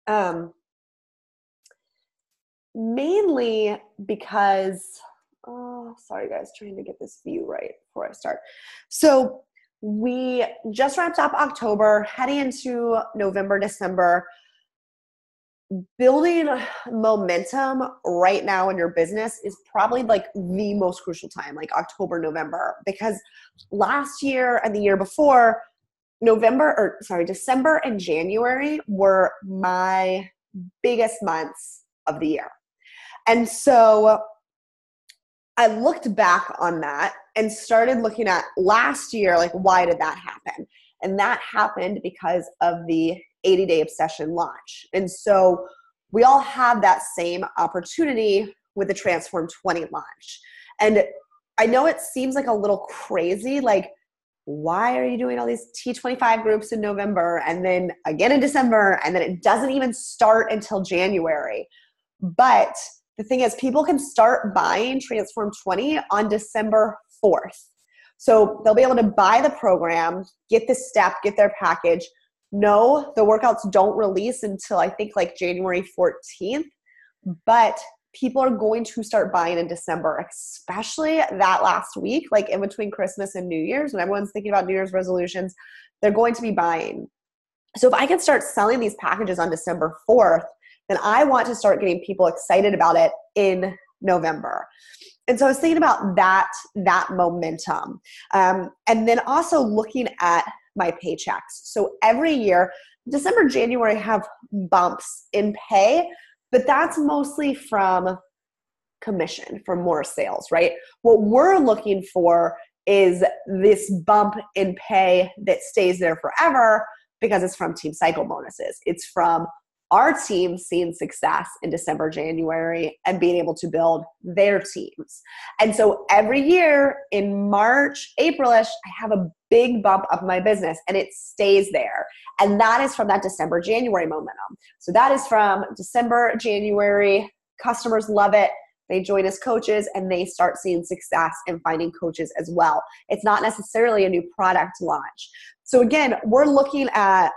Um, Mainly because, oh, sorry guys, trying to get this view right before I start. So we just wrapped up October, heading into November, December. Building momentum right now in your business is probably like the most crucial time, like October, November, because last year and the year before, December and January were my biggest months of the year. And so I looked back on that and started looking at last year, like, why did that happen? And that happened because of the 80-day obsession launch. And so we all have that same opportunity with the Transform 20 launch. And I know it seems like a little crazy, like, why are you doing all these T25 groups in November and then again in December, and then it doesn't even start until January? But the thing is, people can start buying Transform 20 on December 4th. So they'll be able to buy the program, get the step, get their package. No, the workouts don't release until I think like January 14th, but people are going to start buying in December, especially that last week, like in between Christmas and New Year's, when everyone's thinking about New Year's resolutions, they're going to be buying. So if I can start selling these packages on December 4th, then I want to start getting people excited about it in November. And so I was thinking about that momentum. And then also looking at my paychecks. So every year, December, January have bumps in pay, but that's mostly from commission, from more sales, right? What we're looking for is this bump in pay that stays there forever because it's from team cycle bonuses. It's from our team seeing success in December, January, and being able to build their teams. And so every year in March, April-ish, I have a big bump of my business and it stays there. And that is from that December, January momentum. So that is from December, January, customers love it. They join as coaches and they start seeing success and finding coaches as well. It's not necessarily a new product launch. So again, we're looking at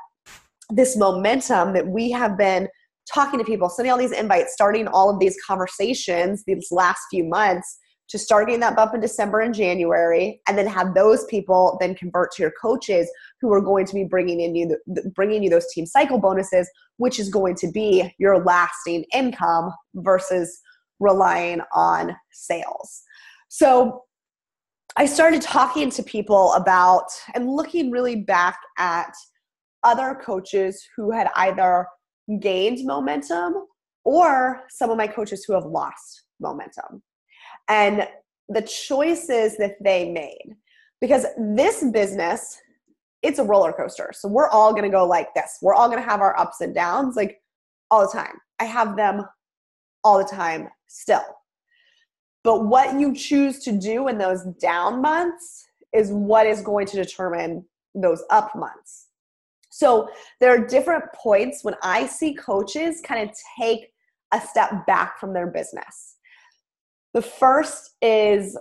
this momentum that we have been talking to people, sending all these invites, starting all of these conversations these last few months to start getting that bump in December and January, and then have those people then convert to your coaches who are going to be bringing you those team cycle bonuses, which is going to be your lasting income versus relying on sales. So I started talking to people about and looking really back at other coaches who had either gained momentum or some of my coaches who have lost momentum and the choices that they made. Because this business, it's a roller coaster. So we're all going to go like this. We're all going to have our ups and downs like all the time. I have them all the time still. But what you choose to do in those down months is what is going to determine those up months. So there are different points when I see coaches kind of take a step back from their business. The first is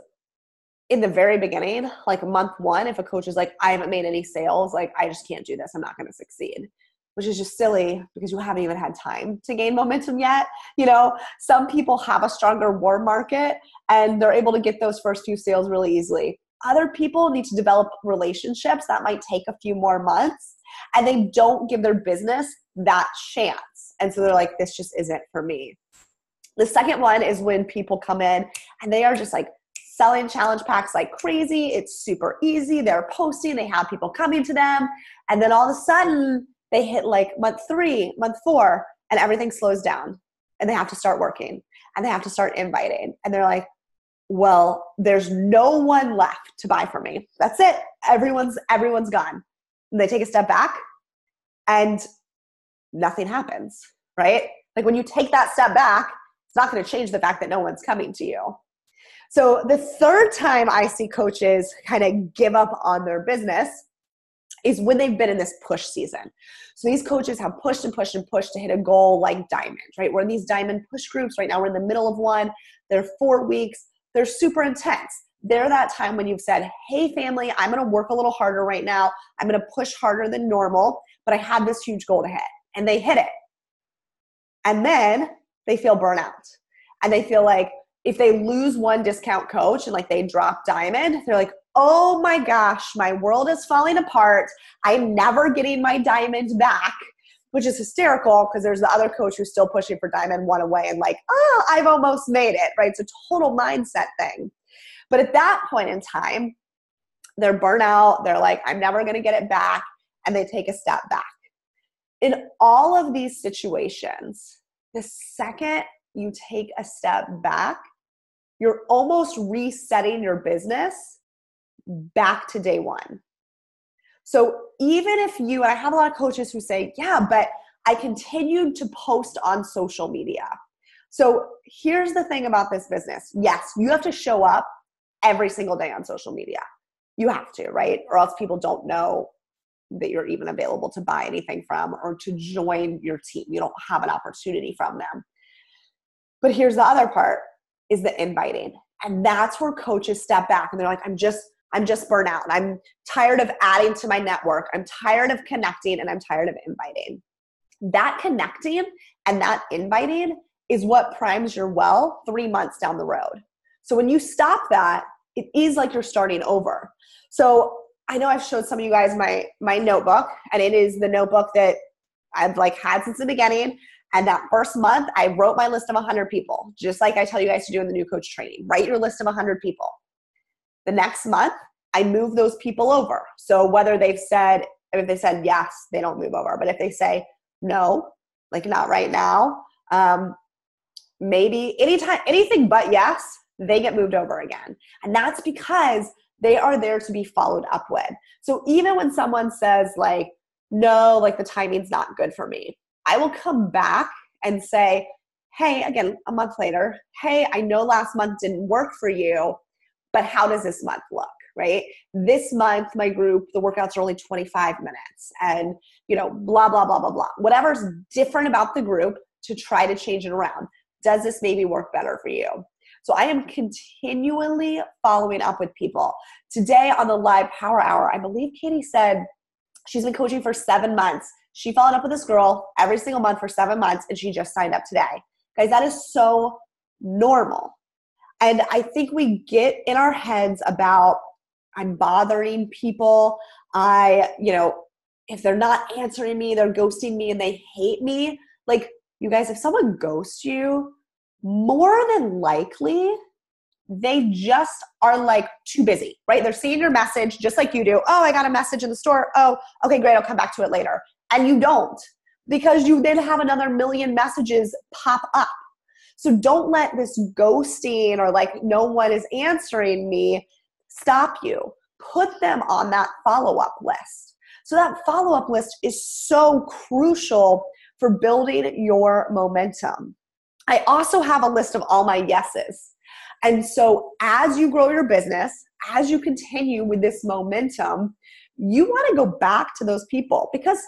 in the very beginning, like month one, if a coach is like, I haven't made any sales, like I just can't do this, I'm not going to succeed, which is just silly because you haven't even had time to gain momentum yet. You know, some people have a stronger warm market and they're able to get those first few sales really easily. Other people need to develop relationships that might take a few more months, and they don't give their business that chance. And so they're like, this just isn't for me. The second one is when people come in and they are just like selling challenge packs like crazy. It's super easy. They're posting, they have people coming to them. And then all of a sudden they hit like month 3, month 4, and everything slows down and they have to start working and they have to start inviting. And they're like, well, there's no one left to buy from me. That's it. Everyone's gone. And they take a step back and nothing happens, right? Like when you take that step back, it's not going to change the fact that no one's coming to you. So the third time I see coaches kind of give up on their business is when they've been in this push season. So these coaches have pushed and pushed and pushed to hit a goal like diamond, right? We're in these diamond push groups right now. We're in the middle of one. They're 4 weeks. They're super intense. They're that time when you've said, hey family, I'm going to work a little harder right now. I'm going to push harder than normal, but I have this huge goal to hit. and they hit it. And then they feel burnout. And they feel like if they lose one discount coach and like they drop diamond, they're like, oh my gosh, my world is falling apart. I'm never getting my diamond back, which is hysterical because there's the other coach who's still pushing for diamond one away and like, oh, I've almost made it, right? It's a total mindset thing. But at that point in time, they're burnt out. They're like, I'm never going to get it back. And they take a step back. In all of these situations, the second you take a step back, you're almost resetting your business back to day one. So even if you, and I have a lot of coaches who say, yeah, but I continued to post on social media. So here's the thing about this business. Yes, you have to show up every single day on social media. You have to, right? Or else people don't know that you're even available to buy anything from or to join your team. You don't have an opportunity from them. But here's the other part is the inviting. And that's where coaches step back and they're like, I'm just burnt out. And I'm tired of adding to my network. I'm tired of connecting and I'm tired of inviting. That connecting and that inviting is what primes your well 3 months down the road. So when you stop that, it is like you're starting over. So I know I've showed some of you guys my notebook, and it is the notebook that I've like had since the beginning. And that first month, I wrote my list of 100 people, just like I tell you guys to do in the new coach training. Write your list of 100 people. The next month, I move those people over. So whether if they said yes, they don't move over. But if they say no, like not right now, maybe anything but yes, they get moved over again. And that's because they are there to be followed up with. So even when someone says like, no, like the timing's not good for me, I will come back and say, hey, again, a month later, hey, I know last month didn't work for you, but how does this month look, right? This month, my group, the workouts are only 25 minutes and, blah, blah, blah, blah, blah. Whatever's different about the group to try to change it around. Does this maybe work better for you? So I am continually following up with people. Today on the live power hour, I believe Katie said she's been coaching for 7 months. She followed up with this girl every single month for 7 months, and she just signed up today. Guys, that is so normal. And I think we get in our heads about, I'm bothering people. If they're not answering me, they're ghosting me and they hate me. Like, you guys, if someone ghosts you, more than likely, they just are like too busy, right? They're seeing your message just like you do. Oh, I got a message in the store. Oh, okay, great. I'll come back to it later. And you don't, because you then have another million messages pop up. So don't let this ghosting or like no one is answering me stop you. Put them on that follow-up list. So that follow-up list is so crucial for building your momentum. I also have a list of all my yeses. And so as you grow your business, as you continue with this momentum, you want to go back to those people, because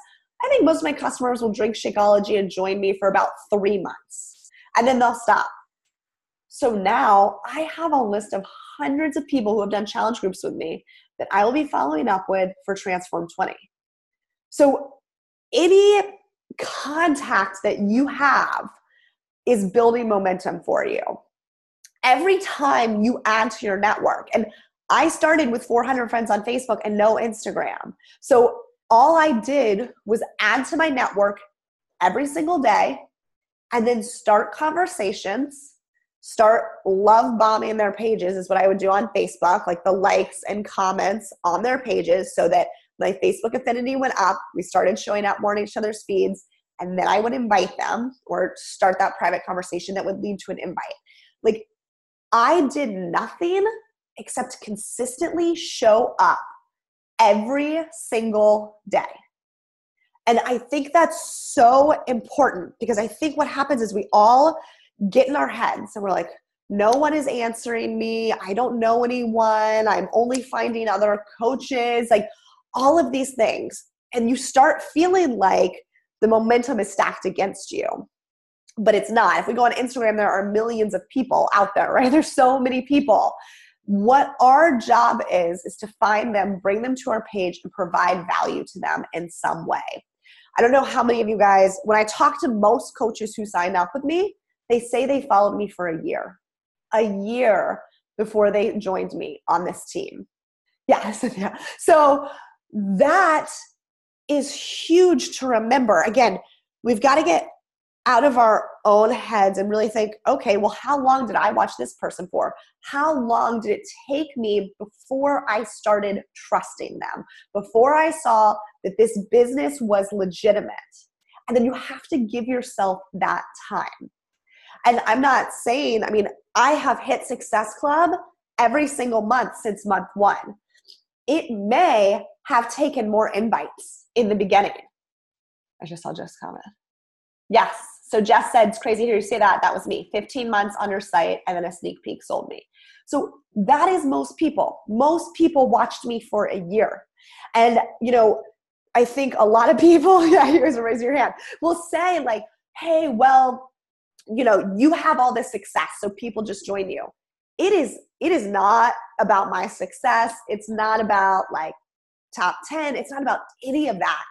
I think most of my customers will drink Shakeology and join me for about 3 months, and then they'll stop. So now I have a list of hundreds of people who have done challenge groups with me that I will be following up with for Transform 20. So any contact that you have is building momentum for you. Every time you add to your network, and I started with 400 friends on Facebook and no Instagram. So all I did was add to my network every single day and then start conversations, start love bombing their pages is what I would do on Facebook, like the likes and comments on their pages, so that my Facebook affinity went up. We started showing up more in each other's feeds, and then I would invite them or start that private conversation that would lead to an invite. Like, I did nothing except consistently show up every single day. And I think that's so important, because I think what happens is we all get in our heads and we're like, no one is answering me. I don't know anyone. I'm only finding other coaches, like all of these things. And you start feeling like the momentum is stacked against you. But it's not. If we go on Instagram, there are millions of people out there, right? There's so many people. What our job is to find them, bring them to our page, and provide value to them in some way. I don't know how many of you guys, when I talk to most coaches who signed up with me, they say they followed me for a year before they joined me on this team. Yes. Yeah. So that is huge to remember. Again, we've got to get out of our own heads and really think, okay, well, how long did I watch this person for? How long did it take me before I started trusting them, before I saw that this business was legitimate? And then you have to give yourself that time. And I'm not saying, I mean, I have hit Success Club every single month since month 1. It may have taken more invites in the beginning. I just saw Jess comment. Yes. So Jess said, it's crazy to hear you say that. That was me. 15 months on your site and then a sneak peek sold me. So that is most people. Most people watched me for a year. And, you know, I think a lot of people, yeah, here's a raise your hand, will say like, hey, well, you know, you have all this success, so people just join you. It is not about my success. It's not about like top 10. It's not about any of that.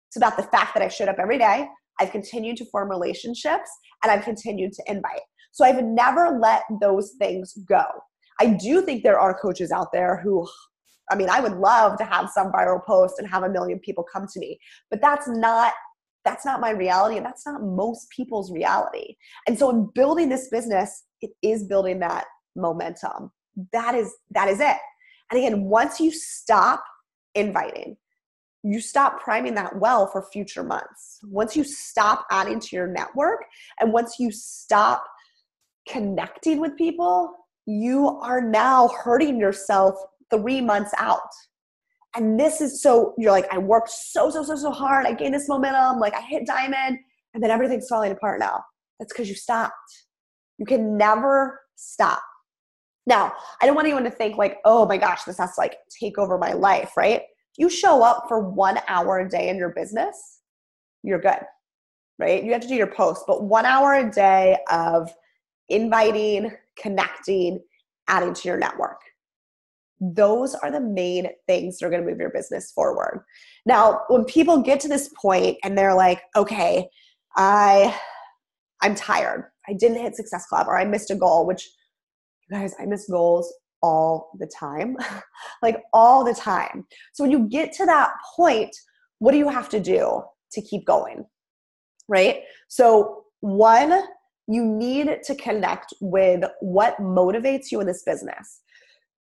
It's about the fact that I showed up every day. I've continued to form relationships and I've continued to invite. So I've never let those things go. I do think there are coaches out there who, I mean, I would love to have some viral post and have 1 million people come to me, but that's not my reality, and that's not most people's reality. And so in building this business, it is building that momentum. That is it. And again, once you stop inviting, you stop priming that well for future months. Once you stop adding to your network, and once you stop connecting with people, you are now hurting yourself 3 months out. And this is, so you're like, I worked so hard. I gained this momentum. Like I hit diamond, and then everything's falling apart now. That's because you stopped. You can never stop. Now, I don't want anyone to think like, oh my gosh, this has to like take over my life, right? You show up for 1 hour a day in your business, you're good, right? You have to do your post, but 1 hour a day of inviting, connecting, adding to your network. Those are the main things that are going to move your business forward. Now, when people get to this point and they're like, okay, I'm tired. I didn't hit Success Club, or I missed a goal, which, you guys, I miss goals all the time, like all the time. So when you get to that point, what do you have to do to keep going, right? So 1, you need to connect with what motivates you in this business.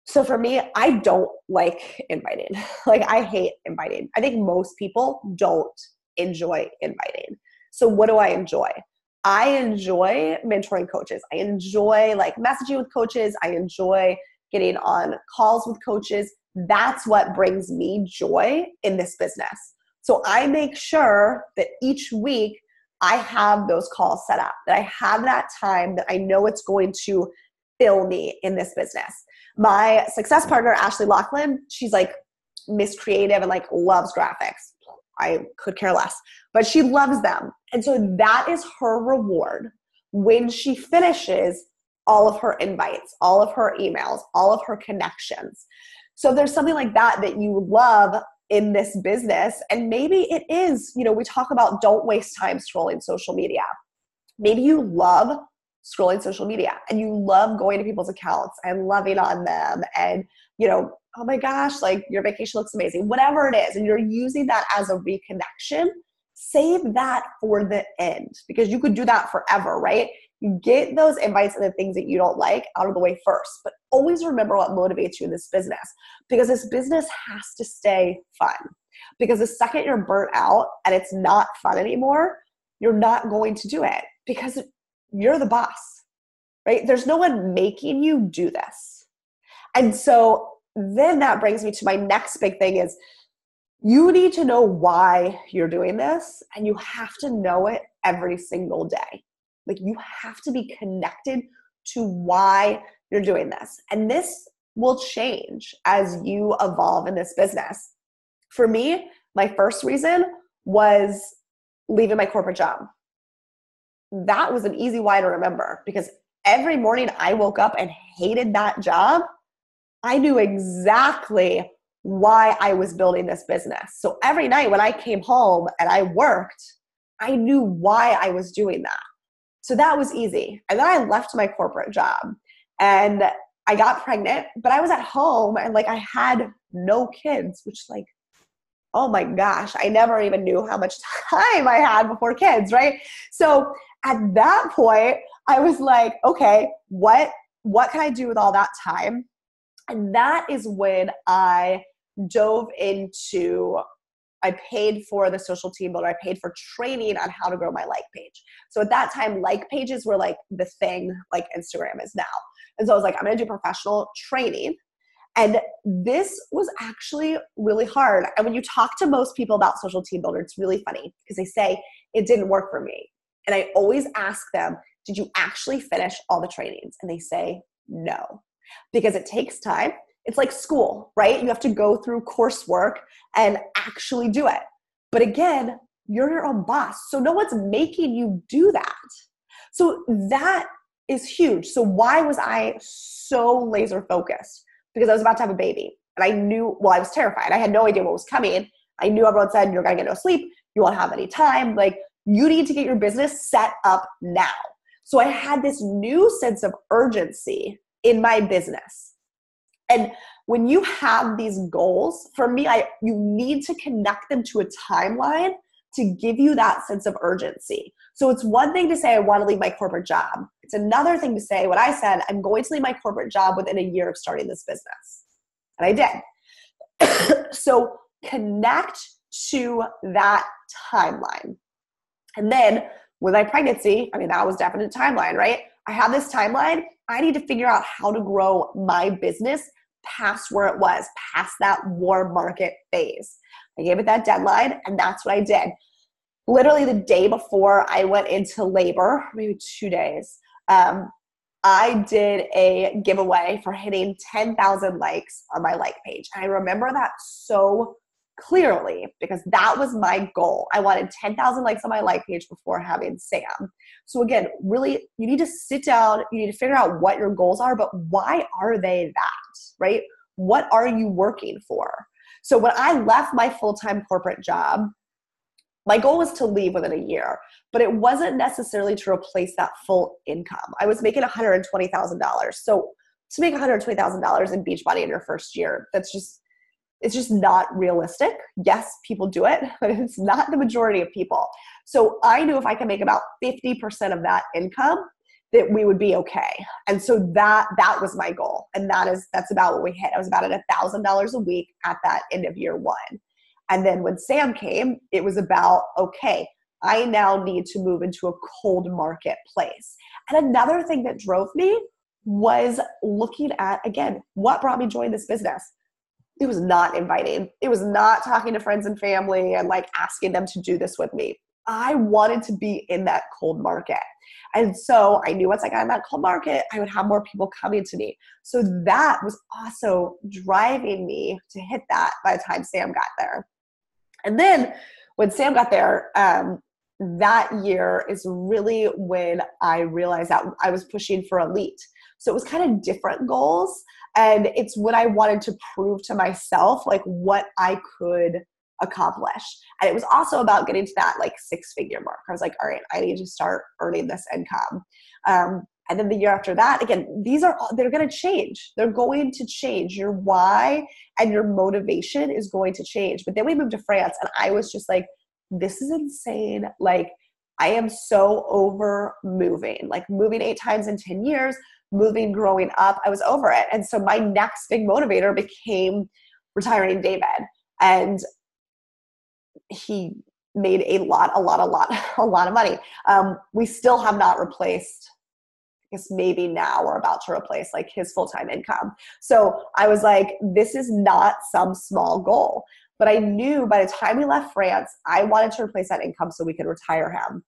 So for me, I don't like inviting. Like I hate inviting. I think most people don't enjoy inviting. So what do I enjoy? I enjoy mentoring coaches. I enjoy like messaging with coaches. I enjoy getting on calls with coaches. That's what brings me joy in this business. So I make sure that each week I have those calls set up, that I have that time that I know it's going to fill me in this business. My success partner, Ashley Laughlin, she's like Miss Creative and like loves graphics. I could care less, but she loves them. And so that is her reward when she finishes all of her invites, all of her emails, all of her connections. So if there's something like that that you love in this business, and maybe it is, you know, we talk about don't waste time scrolling social media. Maybe you love scrolling social media and you love going to people's accounts and loving on them and, you know, oh my gosh, like your vacation looks amazing, whatever it is, and you're using that as a reconnection, save that for the end, because you could do that forever, right? You get those invites and the things that you don't like out of the way first, but always remember what motivates you in this business, because this business has to stay fun. Because the second you're burnt out and it's not fun anymore, you're not going to do it because you're the boss, right? There's no one making you do this. And so then that brings me to my next big thing is you need to know why you're doing this, and you have to know it every single day. Like you have to be connected to why you're doing this. And this will change as you evolve in this business. For me, my first reason was leaving my corporate job. That was an easy why to remember, because every morning I woke up and hated that job. I knew exactly why I was building this business. So every night when I came home and I worked, I knew why I was doing that. So that was easy. And then I left my corporate job and I got pregnant, but I was at home and like I had no kids, which like, oh my gosh, I never even knew how much time I had before kids, right? So at that point, I was like, okay, what can I do with all that time? And that is when I dove into, I paid for the social team builder. I paid for training on how to grow my like page. So at that time, like pages were like the thing like Instagram is now. And so I was like, I'm going to do professional training. And this was actually really hard. And when you talk to most people about social team builder, it's really funny because they say it didn't work for me. And I always ask them, did you actually finish all the trainings? And they say no, because it takes time. It's like school, right? You have to go through coursework and actually do it. But again, you're your own boss. So no one's making you do that. So that is huge. So why was I so laser focused? Because I was about to have a baby. And I knew, well, I was terrified. I had no idea what was coming. I knew everyone said, you're going to get no sleep. You won't have any time. Like, you need to get your business set up now. So I had this new sense of urgency in my business. And when you have these goals, for me, you need to connect them to a timeline to give you that sense of urgency. So it's one thing to say, I want to leave my corporate job. It's another thing to say what I said, I'm going to leave my corporate job within a year of starting this business. And I did. So connect to that timeline. And then with my pregnancy, I mean, that was definite timeline, right? I have this timeline. I need to figure out how to grow my business past where it was, past that warm market phase. I gave it that deadline, and that's what I did. Literally the day before I went into labor, maybe 2 days, I did a giveaway for hitting 10,000 likes on my like page. And I remember that so clearly because that was my goal. I wanted 10,000 likes on my like page before having Sam. So again, really, you need to sit down, you need to figure out what your goals are, but why are they that, right? What are you working for? So when I left my full-time corporate job, my goal was to leave within a year, but it wasn't necessarily to replace that full income. I was making $120,000. So to make $120,000 in Beachbody in your first year, it's just not realistic. Yes, people do it, but it's not the majority of people. So I knew if I could make about 50% of that income, that we would be okay. And so that was my goal. And that's about what we hit. I was about at $1,000 a week at that end of year one. And then when Sam came, it was about, okay, I now need to move into a cold marketplace. And another thing that drove me was looking at, again, what brought me join this business. It was not inviting. It was not talking to friends and family and like asking them to do this with me. I wanted to be in that cold market. And so I knew once I got in that cold market, I would have more people coming to me. So that was also driving me to hit that by the time Sam got there. And then when Sam got there, that year is really when I realized that I was pushing for elite. So it was kind of different goals. And it's what I wanted to prove to myself, like what I could accomplish. And it was also about getting to that like 6-figure mark. I was like, all right, I need to start earning this income. And then the year after that, again, they're going to change. They're going to change. Your why and your motivation is going to change. But then we moved to France and I was just like, this is insane. Like, I am so over moving, like moving 8 times in 10 years, moving, growing up. I was over it. And so my next big motivator became retiring David. And he made a lot of money. We still have not replaced, I guess maybe now we're about to replace like his full-time income. So I was like, this is not some small goal. But I knew by the time we left France, I wanted to replace that income so we could retire him.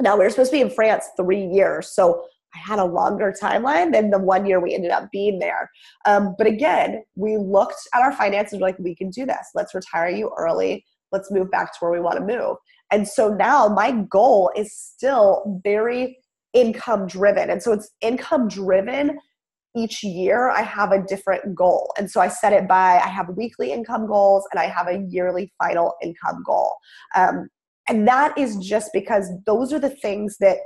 Now we were supposed to be in France 3 years. So I had a longer timeline than the 1 year we ended up being there. But again, we looked at our finances, we're like, we can do this. Let's retire you early. Let's move back to where we want to move. And so now my goal is still very income driven. And so it's income driven each year I have a different goal. And so I set it by, I have weekly income goals and I have a yearly final income goal. And that is just because those are the things that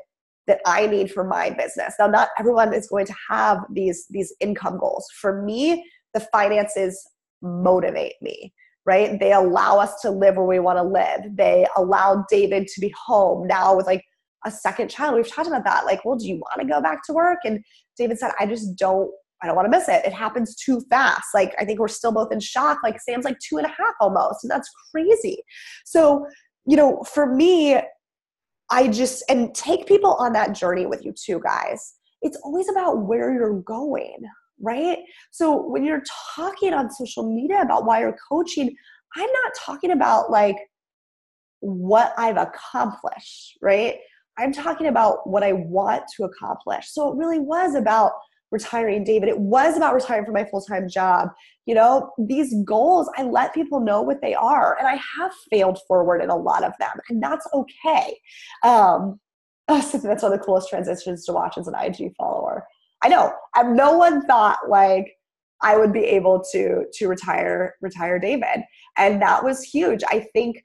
I need for my business. Now, not everyone is going to have these income goals. For me, the finances motivate me, right? They allow us to live where we want to live. They allow David to be home now with like a second child. We've talked about that. Like, well, do you want to go back to work? And David said, I don't want to miss it. It happens too fast. Like, I think we're still both in shock. Like, Sam's like 2.5 almost. And that's crazy. So, for me, and take people on that journey with you too, guys. It's always about where you're going, right? So when you're talking on social media about why you're coaching, I'm not talking about like what I've accomplished, right? I'm talking about what I want to accomplish. So it really was about retiring David. It was about retiring from my full-time job. These goals, I let people know what they are. And I have failed forward in a lot of them. And that's okay. So that's one of the coolest transitions to watch as an IG follower. I know. And no one thought like I would be able to retire David. And that was huge. I think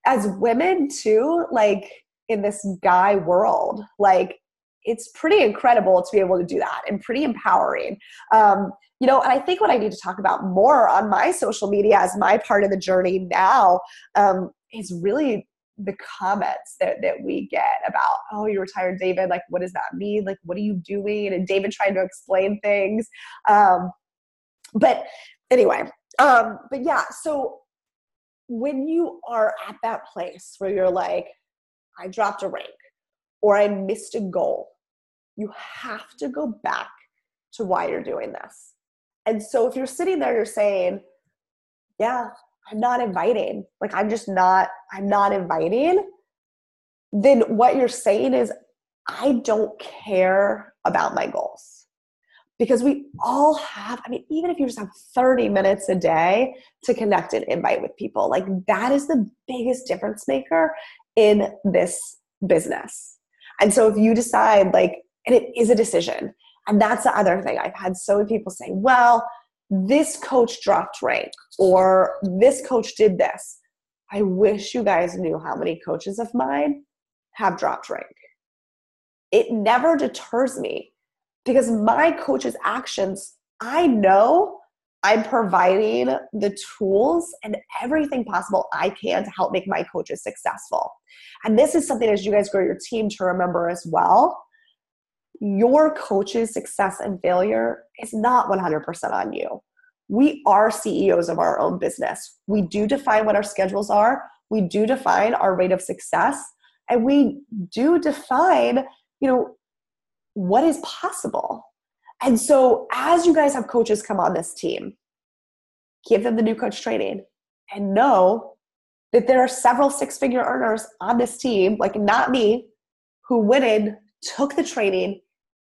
as women too, like in this guy world, like it's pretty incredible to be able to do that and pretty empowering. And I think what I need to talk about more on my social media as my part of the journey now is really the comments that we get about, oh, you retired David. Like, what does that mean? Like, what are you doing? And David trying to explain things. But anyway, but yeah, so when you are at that place where you're like, I dropped a rank or I missed a goal, you have to go back to why you're doing this. And so if you're sitting there, you're saying, yeah, I'm not inviting. Like, I'm not inviting. Then what you're saying is, I don't care about my goals. Because we all have, even if you just have 30 minutes a day to connect and invite with people, like that is the biggest difference maker in this business. And so if you decide like, and it is a decision, and that's the other thing. I've had so many people say, well, this coach dropped rank or this coach did this. I wish you guys knew how many coaches of mine have dropped rank. It never deters me because my coach's actions, I know I'm providing the tools and everything possible I can to help make my coaches successful. And this is something as you guys grow your team to remember as well. Your coach's success and failure is not 100% on you. We are CEOs of our own business. We do define what our schedules are. We do define our rate of success. And we do define, what is possible. And so as you guys have coaches come on this team, give them the new coach training and know that there are several six-figure earners on this team, like not me, who went in, took the training,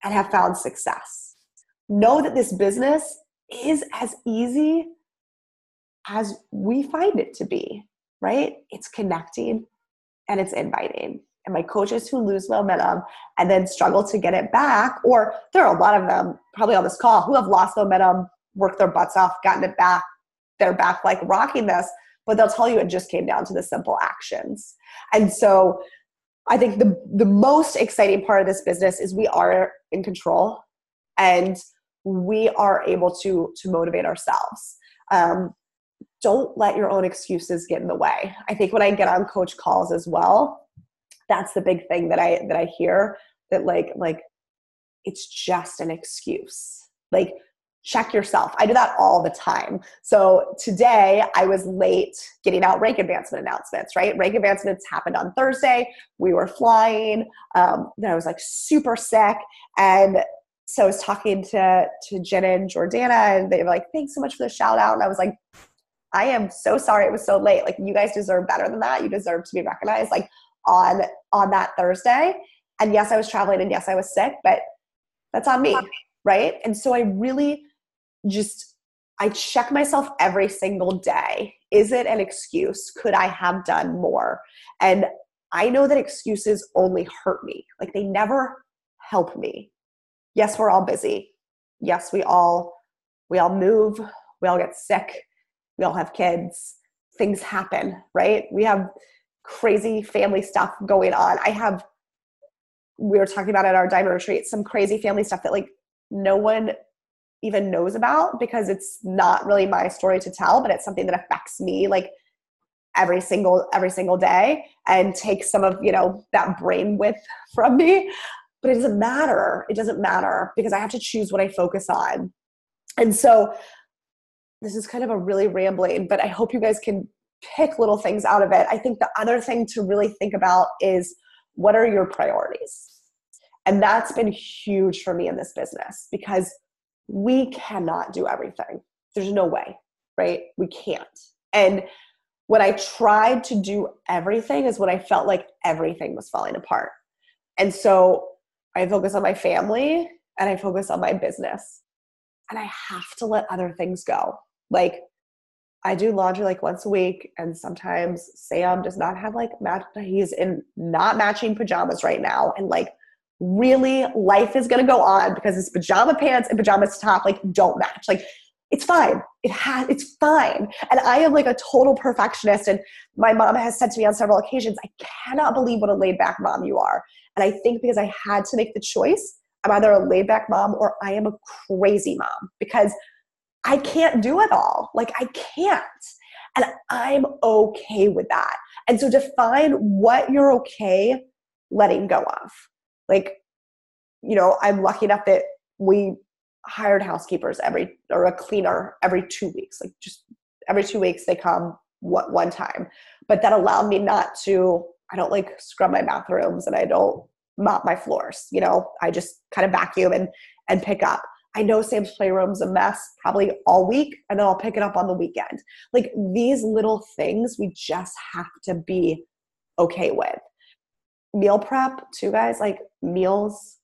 and have found success. Know that this business is as easy as we find it to be, right? It's connecting and it's inviting. And my coaches who lose momentum and then struggle to get it back, or there are a lot of them probably on this call who have lost momentum, worked their butts off, gotten it back, they're back like rocking this, but they'll tell you it just came down to the simple actions. And so I think the most exciting part of this business is we are in control and we are able to motivate ourselves. Don't let your own excuses get in the way. I think when I get on coach calls as well, that's the big thing that I hear, that like it's just an excuse. Like, check yourself. I do that all the time. So today I was late getting out rank advancement announcements, right? Rank advancements happened on Thursday. We were flying. Then I was like super sick. And so I was talking to Jenna and Jordana, and they were like, thanks so much for the shout out. And I was like, I am so sorry it was so late. Like, you guys deserve better than that. You deserve to be recognized like on that Thursday. And yes, I was traveling and yes, I was sick, but that's on me, right? And so I really I check myself every single day. Is it an excuse? Could I have done more? And I know that excuses only hurt me. Like, they never help me. Yes, we're all busy. yes, we all move, we all get sick, we all have kids, things happen, right? We have crazy family stuff going on. We were talking about at our diamond retreat, some crazy family stuff that like no one even knows about because it's not really my story to tell, but it's something that affects me like every single day and takes some of, that brain width from me. But it doesn't matter. It doesn't matter because I have to choose what I focus on. And so this is kind of a really rambling, but I hope you guys can pick little things out of it. I think the other thing to really think about is, what are your priorities? And that's been huge for me in this business because we cannot do everything. There's no way, right? We can't. And when I tried to do everything is when I felt like everything was falling apart. And so I focus on my family and I focus on my business. And I have to let other things go. Like I do laundry like once a week, and sometimes Sam does not have like he's in not matching pajamas right now. And like really life is going to go on because his pajama pants and pajamas top like don't match. Like it's fine. It's fine. And I am like a total perfectionist. And my mom has said to me on several occasions, I cannot believe what a laid back mom you are. And I think because I had to make the choice, I'm either a laid back mom or I am a crazy mom because I can't do it all. Like I can't. And I'm okay with that. And so define what you're okay letting go of. Like, I'm lucky enough that we hired housekeepers or a cleaner every 2 weeks. Like just every 2 weeks they come one time. But that allowed me I don't like scrub my bathrooms and I don't mop my floors. I just kind of vacuum and pick up. I know Sam's playroom's a mess probably all week, and then I'll pick it up on the weekend. Like these little things we just have to be okay with. Meal prep too, guys, like meals.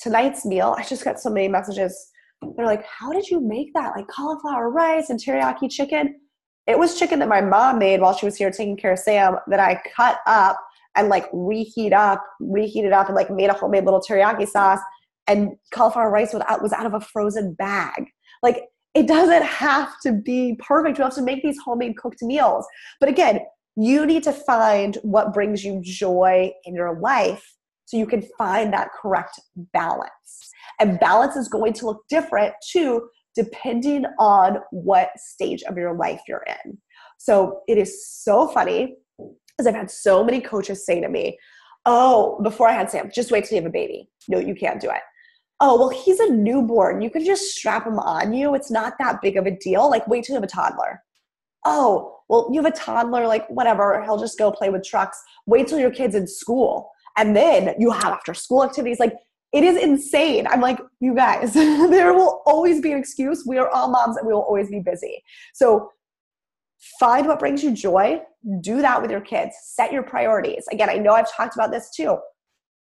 Tonight's meal, I just got so many messages. They're like, how did you make that? Like cauliflower rice and teriyaki chicken? It was chicken that my mom made while she was here taking care of Sam that I cut up and like reheated up and like made a homemade little teriyaki sauce. And cauliflower rice was out of a frozen bag. Like it doesn't have to be perfect. You have to make these homemade cooked meals. But again, you need to find what brings you joy in your life so you can find that correct balance. And balance is going to look different too, depending on what stage of your life you're in. So it is so funny because I've had so many coaches say to me, oh, before I had Sam, just wait till you have a baby. No, you can't do it. Oh, well, he's a newborn. You can just strap him on you. It's not that big of a deal. Like, wait till you have a toddler. Oh, well, you have a toddler, like, whatever. He'll just go play with trucks. Wait till your kid's in school. And then you have after school activities. Like, it is insane. I'm like, you guys, there will always be an excuse. We are all moms and we will always be busy. So find what brings you joy. Do that with your kids. Set your priorities. Again, I know I've talked about this too.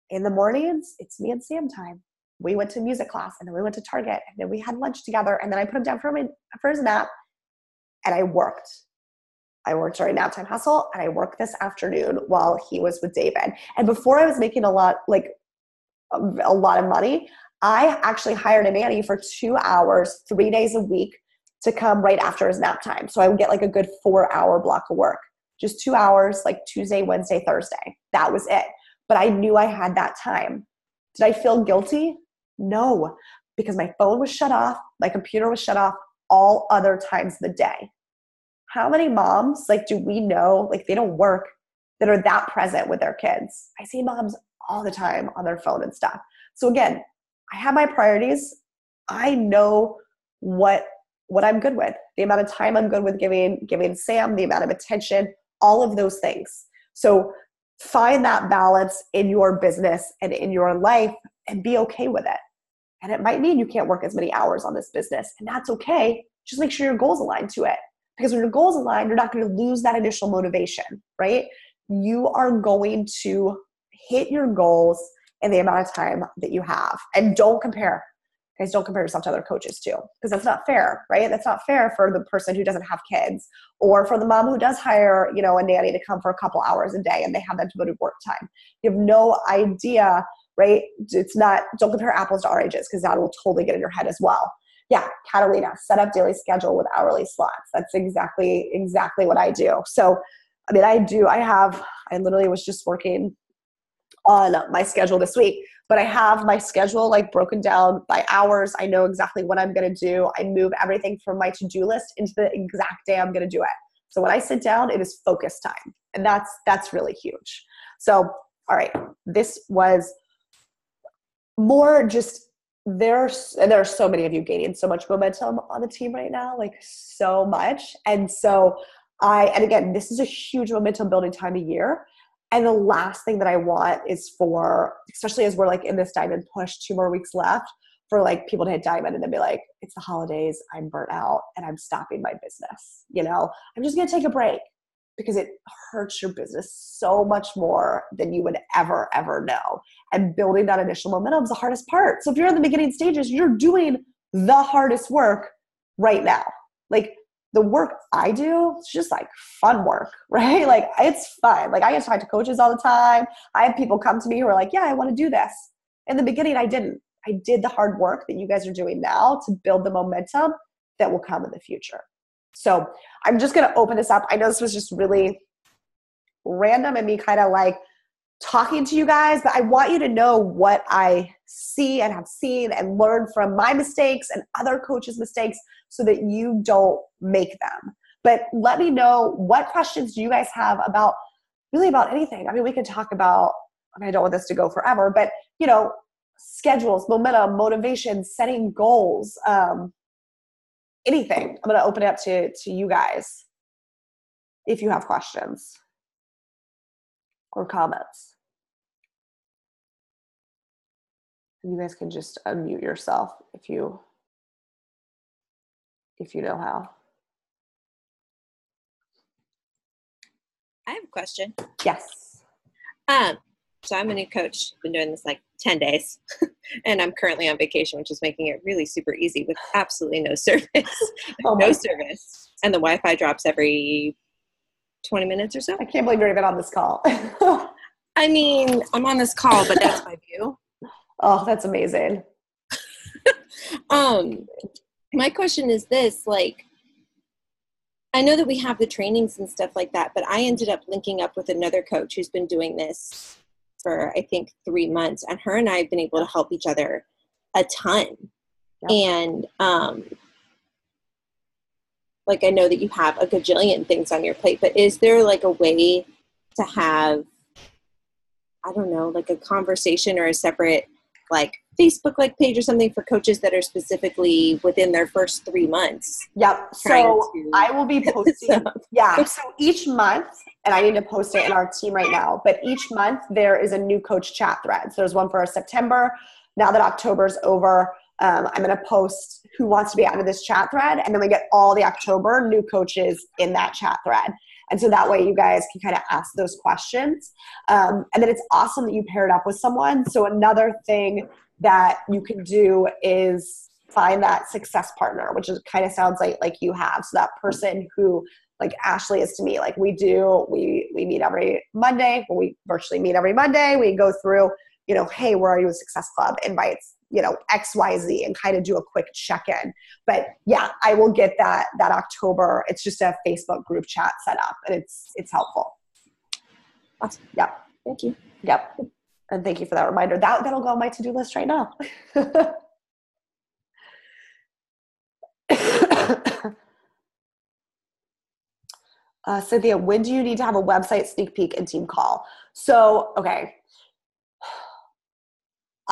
In the mornings, it's me and Sam time. We went to music class and then we went to Target and then we had lunch together and then I put him down for his nap and I worked. I worked during nap time hustle and I worked this afternoon while he was with David. And before I was making a lot of money, I actually hired a nanny for 2 hours, 3 days a week to come right after his nap time. So I would get like a good 4-hour block of work, just 2 hours, like Tuesday, Wednesday, Thursday. That was it. But I knew I had that time. Did I feel guilty? No, because my phone was shut off. My computer was shut off all other times of the day. How many moms, do we know, they don't work, that are that present with their kids? I see moms all the time on their phone and stuff. So again, I have my priorities. I know what I'm good with, the amount of time I'm good with giving Sam, the amount of attention, all of those things. So find that balance in your business and in your life and be okay with it. And it might mean you can't work as many hours on this business, and that's okay. Just make sure your goals align to it. Because when your goals align, you're not going to lose that initial motivation, right? You are going to hit your goals in the amount of time that you have. And don't compare. Guys, don't compare yourself to other coaches too, because that's not fair, right? That's not fair for the person who doesn't have kids, or for the mom who does hire, a nanny to come for a couple hours a day and they have that devoted work time. You have no idea, right? It's not, don't compare apples to oranges because that will totally get in your head as well. Yeah, Catalina, set up daily schedule with hourly slots. That's exactly what I do. So, I mean, I literally was just working on my schedule this week, but I have my schedule like broken down by hours. I know exactly what I'm going to do. I move everything from my to-do list into the exact day I'm going to do it. So when I sit down, it is focus time. And that's really huge. So, all right, this was more just and there are so many of you gaining so much momentum on the team right now, like so much. And so and again, this is a huge momentum building time of year. And the last thing that I want is for, especially as we're like in this diamond push, 2 more weeks left, for like people to hit diamond and then be like, it's the holidays, I'm burnt out and I'm stopping my business. I'm just going to take a break, because it hurts your business so much more than you would ever know. And building that initial momentum is the hardest part. So if you're in the beginning stages, you're doing the hardest work right now. Like the work I do, it's just like fun work, right? Like it's fun. Like I get to talk to coaches all the time. I have people come to me who are like, yeah, I want to do this. In the beginning, I didn't. I did the hard work that you guys are doing now to build the momentum that will come in the future. So I'm just going to open this up. I know this was just really random and me kind of like talking to you guys, but I want you to know what I see and have seen and learned from my mistakes and other coaches' mistakes so that you don't make them. But let me know, what questions do you guys have about anything? I mean, we can talk about, I don't want this to go forever, but schedules, momentum, motivation, setting goals, anything. I'm going to open it up to you guys if you have questions or comments. You guys can just unmute yourself if you know how. I have a question. Yes. So I'm a new coach. Been doing this like 10 days and I'm currently on vacation, which is making it really super easy with absolutely no service. No service. And the Wi-Fi drops every 20 minutes or so. I can't believe you're even on this call. I mean, I'm on this call, but that's my view. Oh, that's amazing. My question is this, like, I know that we have the trainings and stuff like that, but I ended up linking up with another coach who's been doing this for, I think, 3 months. And her and I have been able to help each other a ton. Yep. And, like, I know that you have a gajillion things on your plate, but is there like a way to have, I don't know, like a conversation or a separate like Facebook like page or something for coaches that are specifically within their first 3 months? Yep. So I will be posting. Yeah. So each month, and I need to post it in our team right now, but each month there is a new coach chat thread. So there's one for September. Now that October's over, I'm going to post who wants to be added to this chat thread. And then we get all the October new coaches in that chat thread. And so that way you guys can kind of ask those questions. And then it's awesome that you paired up with someone. So another thing that you can do is find that success partner, which is kind of sounds like you have. So that person who, like Ashley is to me, like we meet every Monday. Well, we virtually meet every Monday. We go through, hey, where are you with Success Club? Invites, XYZ, and kind of do a quick check-in. But yeah, I will get that October. It's just a Facebook group chat set up, and it's helpful. Awesome. Yep. Thank you. Yep. And thank you for that reminder. That'll go on my to-do list right now. Cynthia, when do you need to have a website sneak peek and team call? So, okay.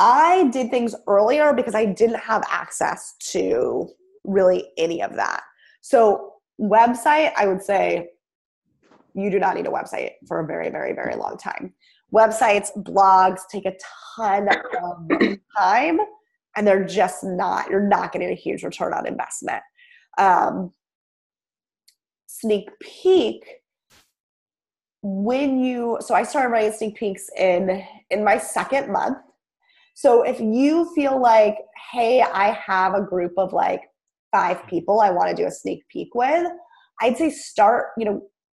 I did things earlier because I didn't have access to really any of that. So website, I would say you do not need a website for a very, very, very long time. Websites, blogs take a ton of time, and they're just you're not getting a huge return on investment. Sneak peek, so I started writing sneak peeks in my second month. So if you feel like, hey, I have a group of like 5 people I want to do a sneak peek with, I'd say start,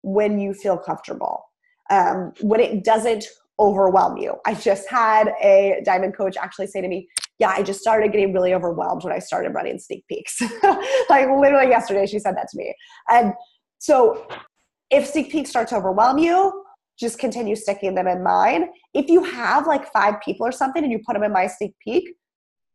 when you feel comfortable. When it doesn't overwhelm you. I just had a diamond coach actually say to me, yeah, I just started getting really overwhelmed when I started running sneak peeks. Like literally yesterday, she said that to me. And so if sneak peeks start to overwhelm you, just continue sticking them in mind. If you have like 5 people or something and you put them in my sneak peek,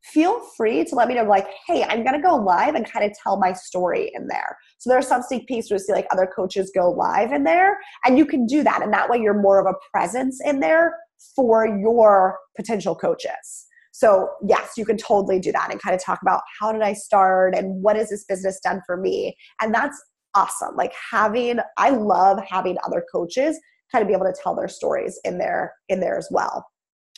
feel free to let me know, like, hey, I'm going to go live and kind of tell my story in there. So there are some sneak peeks where you see like other coaches go live in there, and you can do that. And that way you're more of a presence in there for your potential coaches. So yes, you can totally do that and kind of talk about how did I start and what has this business done for me? And that's awesome. Like I love having other coaches kind of be able to tell their stories in there as well.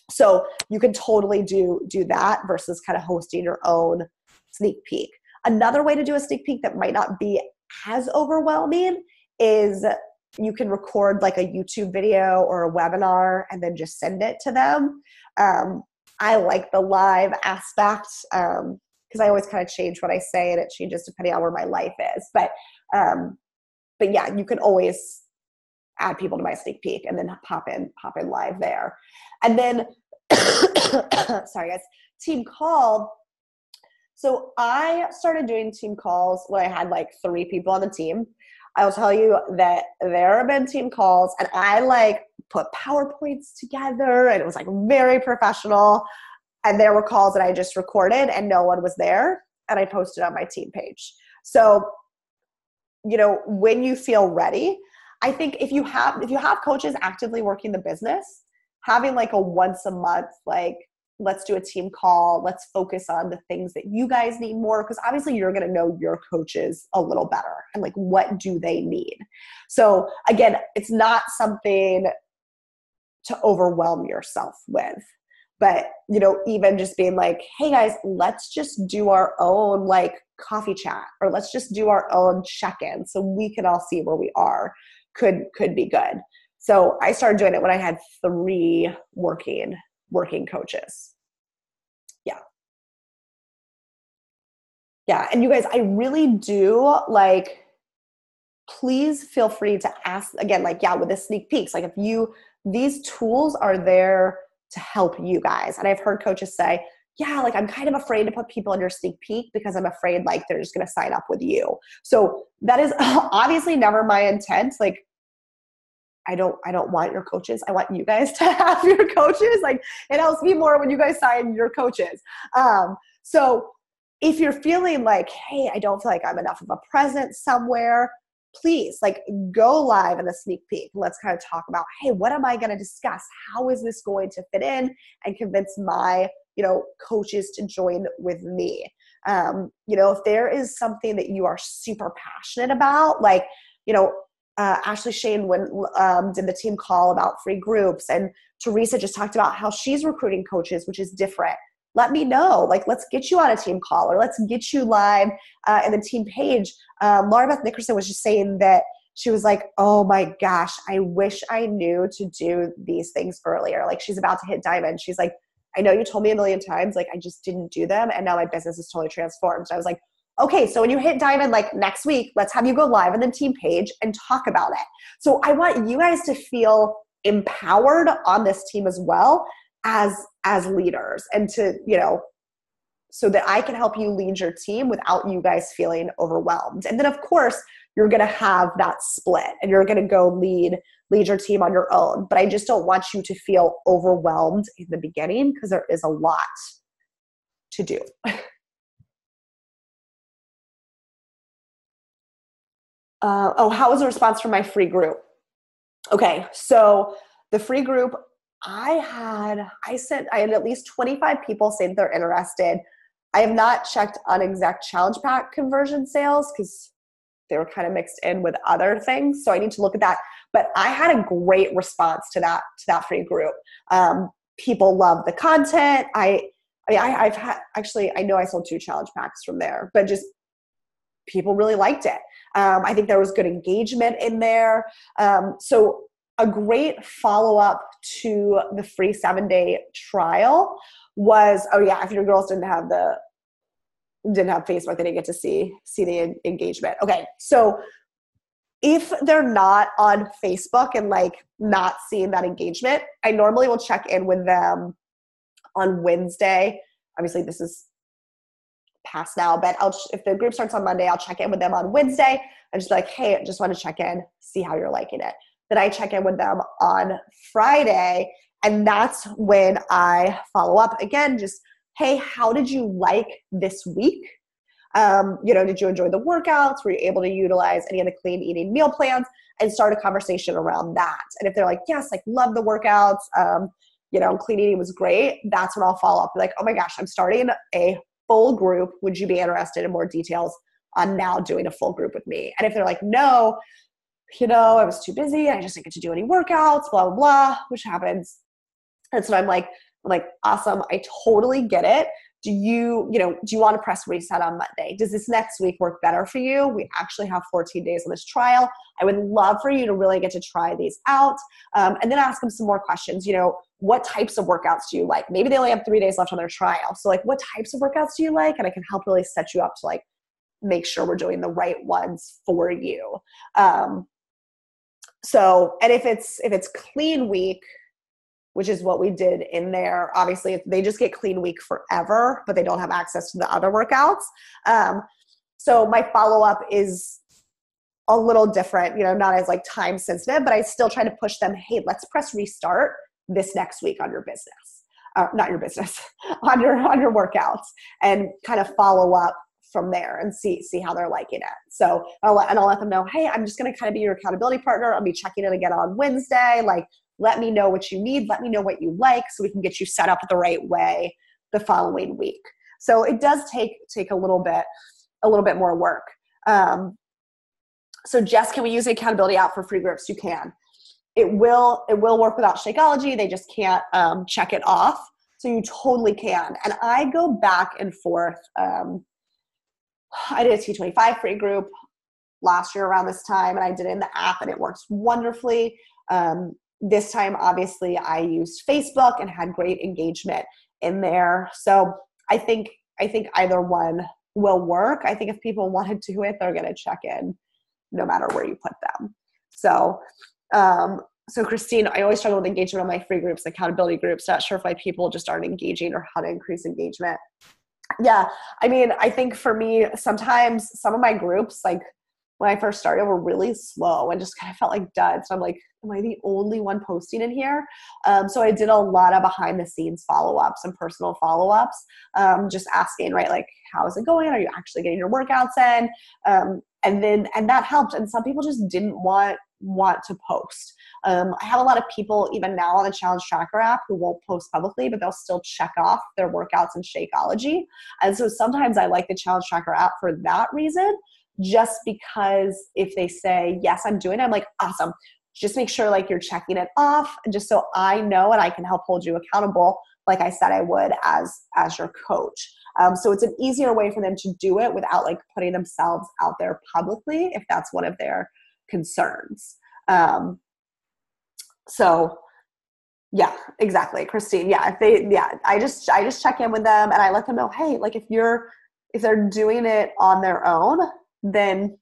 So you can totally do that versus kind of hosting your own sneak peek. Another way to do a sneak peek that might not be as overwhelming is you can record like a YouTube video or a webinar and then just send it to them. I like the live aspect because I always kind of change what I say and it changes depending on where my life is. But yeah, you can always add people to my sneak peek and then pop in live there. And then, sorry guys, team call. So I started doing team calls when I had like 3 people on the team. I will tell you that there have been team calls and I like put PowerPoints together and it was like very professional. And there were calls that I just recorded and no one was there and I posted on my team page. So, when you feel ready, I think if you have coaches actively working the business, having like a once a month, like let's do a team call, let's focus on the things that you guys need more, because obviously you're going to know your coaches a little better and like what do they need. So again, it's not something to overwhelm yourself with, but even just being like, hey guys, let's just do our own like coffee chat, or let's just do our own check-in so we can all see where we are. Could be good. So I started doing it when I had 3 working coaches. Yeah. And you guys, I really do like, please feel free to ask again, like, with the sneak peeks, like these tools are there to help you guys. And I've heard coaches say, yeah, like I'm kind of afraid to put people in your sneak peek because I'm afraid like they're just going to sign up with you. So that is obviously never my intent. Like, I don't want your coaches. I want you guys to have your coaches. Like it helps me more when you guys sign your coaches. So if you're feeling like, hey, I don't feel like I'm enough of a presence somewhere, please like go live in the sneak peek. Let's kind of talk about, hey, what am I going to discuss? How is this going to fit in and convince my, coaches to join with me? If there is something that you are super passionate about, like, Ashley Shane did the team call about free groups, and Teresa just talked about how she's recruiting coaches, which is different. Let me know. Like, let's get you on a team call, or let's get you live in the team page. Laura Beth Nickerson was just saying that she was like, oh my gosh, I wish I knew to do these things earlier. Like she's about to hit diamond. She's like, I know you told me a million times, like I just didn't do them. And now my business is totally transformed. So I was like, okay, so when you hit diamond, like next week, let's have you go live on the team page and talk about it. So I want you guys to feel empowered on this team as well as leaders, and to, so that I can help you lead your team without you guys feeling overwhelmed. And then of course, you're going to have that split and you're going to go lead your team on your own. But I just don't want you to feel overwhelmed in the beginning because there is a lot to do. How was the response from my free group? Okay, so the free group, I had at least 25 people say they're interested. I have not checked on exact challenge pack conversion sales because they were kind of mixed in with other things. So I need to look at that. But I had a great response to that free group. People love the content. I've had, actually, I know I sold 2 challenge packs from there, but just people really liked it. I think there was good engagement in there. So a great follow-up to the free 7-day trial was, if your girls didn't have Facebook, they didn't get to see the engagement. Okay, so if they're not on Facebook and like not seeing that engagement, I normally will check in with them on Wednesday. Obviously this is past now, but if the group starts on Monday, I'll check in with them on Wednesday and just like, hey, I just want to check in, see how you're liking it. Then I check in with them on Friday, and that's when I follow up again, just, hey, how did you like this week? Did you enjoy the workouts? Were you able to utilize any of the clean eating meal plans? And start a conversation around that. And if they're like, yes, like love the workouts, clean eating was great, that's when I'll follow up. Like, oh my gosh, I'm starting a full group. Would you be interested in more details on now doing a full group with me? And if they're like, no, I was too busy, I just didn't get to do any workouts, blah, blah, blah, which happens. And so I'm like, awesome, I totally get it. Do you want to press reset on Monday? Does this next week work better for you? We actually have 14 days on this trial. I would love for you to really get to try these out. And then ask them some more questions. What types of workouts do you like? Maybe they only have 3 days left on their trial. So like, what types of workouts do you like? And I can help really set you up to like, make sure we're doing the right ones for you. And if it's clean week, which is what we did in there. Obviously, they just get clean week forever, but they don't have access to the other workouts. So my follow-up is a little different, not as like time sensitive, but I still try to push them, hey, let's press restart this next week on your business. Not your business, on your workouts, and kind of follow up from there and see how they're liking it. So I'll let them know, hey, I'm just going to kind of be your accountability partner. I'll be checking in again on Wednesday. Like, let me know what you need. Let me know what you like so we can get you set up the right way the following week. So it does take a little bit more work. So Jess, can we use the accountability app for free groups? You can. It will work without Shakeology. They just can't check it off. So you totally can. And I go back and forth. I did a T25 free group last year around this time, and I did it in the app, and it works wonderfully. This time, obviously, I used Facebook and had great engagement in there. So I think either one will work. I think if people want to do it, they're going to check in no matter where you put them. So Christine, I always struggle with engagement on my free groups, accountability groups. Not sure if my people just aren't engaging or how to increase engagement. Yeah. I mean, I think for me, sometimes some of my groups, like when I first started, were really slow and just kind of felt like duds. So I'm like, am I the only one posting in here? So I did a lot of behind the scenes follow-ups and personal follow-ups, just asking, right, like, how is it going? Are you actually getting your workouts in? And that helped. And some people just didn't want to post. I have a lot of people even now on the Challenge Tracker app who won't post publicly, but they'll still check off their workouts in Shakeology. And so sometimes I like the Challenge Tracker app for that reason, just because if they say, yes, I'm doing it, I'm like, awesome. Just make sure like you're checking it off, just so I know and I can help hold you accountable, like I said I would as your coach. So it's an easier way for them to do it without like putting themselves out there publicly if that's one of their concerns. So yeah, exactly, Christine. Yeah, I just check in with them and I let them know, hey, like if they're doing it on their own, then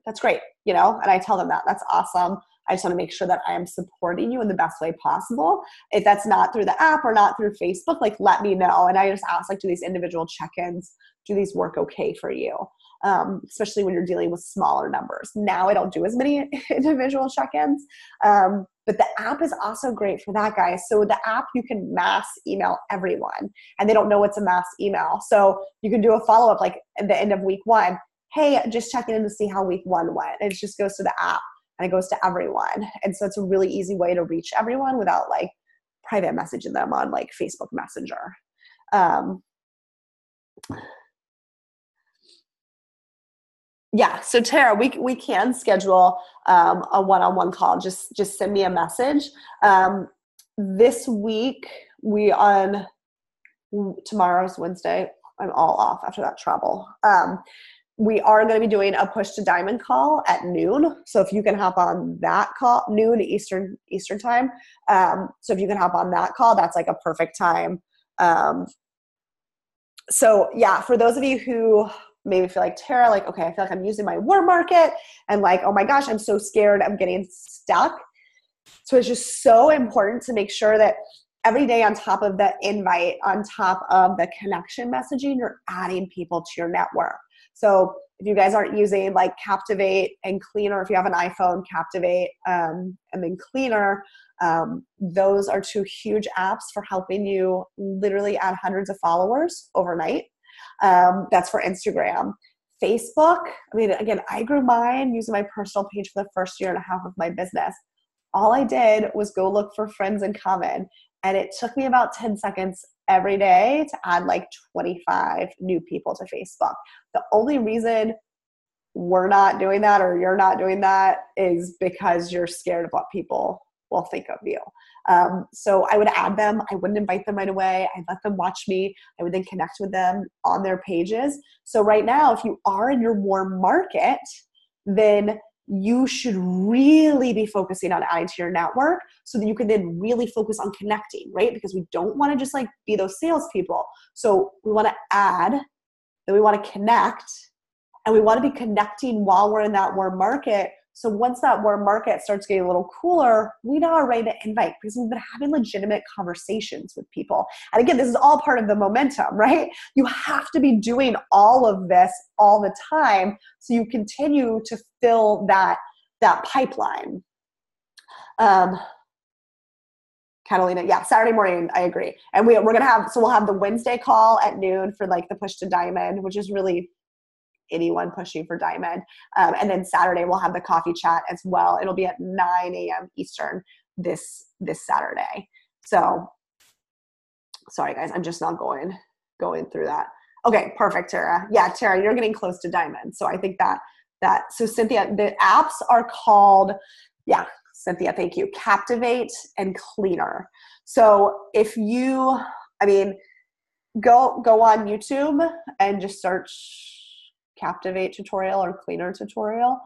that's great, and I tell them that's awesome. I just want to make sure that I am supporting you in the best way possible. If that's not through the app or not through Facebook, like let me know. And I just ask, like, do these individual check-ins, do these work okay for you? Especially when you're dealing with smaller numbers. Now I don't do as many individual check-ins, but the app is also great for that, guys. So the app, you can mass email everyone and they don't know it's a mass email. So you can do a follow-up like at the end of week 1. Hey, just checking in to see how week 1 went. And it just goes to the app and it goes to everyone. And so it's a really easy way to reach everyone without like private messaging them on like Facebook Messenger. Yeah. So Tara, we can schedule a one-on-one call. Just send me a message. This week tomorrow's Wednesday. I'm all off after that travel. We are going to be doing a Push to Diamond call at noon. So if you can hop on that call, noon Eastern time. So if you can hop on that call, that's like a perfect time. So yeah, for those of you who made me feel like, Tara, like, okay, I feel like I'm using my warm market and like, oh my gosh, I'm so scared I'm getting stuck. So it's just so important to make sure that every day on top of the invite, on top of the connection messaging, you're adding people to your network. So if you guys aren't using like Captivate and Cleaner, if you have an iPhone, Captivate and then Cleaner, those are two huge apps for helping you literally add hundreds of followers overnight. That's for Instagram. Facebook, I mean, again, I grew mine using my personal page for the first year and a half of my business. All I did was go look for friends in common. And it took me about 10 seconds every day to add like 25 new people to Facebook. The only reason we're not doing that or you're not doing that is because you're scared of what people will think of you. So I would add them. I wouldn't invite them right away. I'd let them watch me. I would then connect with them on their pages. So right now, if you are in your warm market, then you should really be focusing on adding to your network so that you can then really focus on connecting, right? Because we don't want to just like be those salespeople. So we want to add, then we want to connect, and we want to be connecting while we're in that warm market. So once that warm market starts getting a little cooler, we now are ready to invite because we've been having legitimate conversations with people. And again, this is all part of the momentum, right? You have to be doing all of this all the time so you continue to fill that pipeline. Catalina, yeah, Saturday morning, I agree. And we're going to have, so we'll have the Wednesday call at noon for like the Push to Diamond, which is really anyone pushing for diamond. And then Saturday we'll have the coffee chat as well. It'll be at 9 a.m. Eastern this Saturday. So sorry guys, I'm just not going through that. Okay, perfect, Tara. Yeah, Tara, you're getting close to diamond. So I think that so Cynthia, the apps are called, yeah, Cynthia, thank you, Captivate and Cleaner. So if you, I mean, go on YouTube and just search Captivate tutorial or Cleaner tutorial,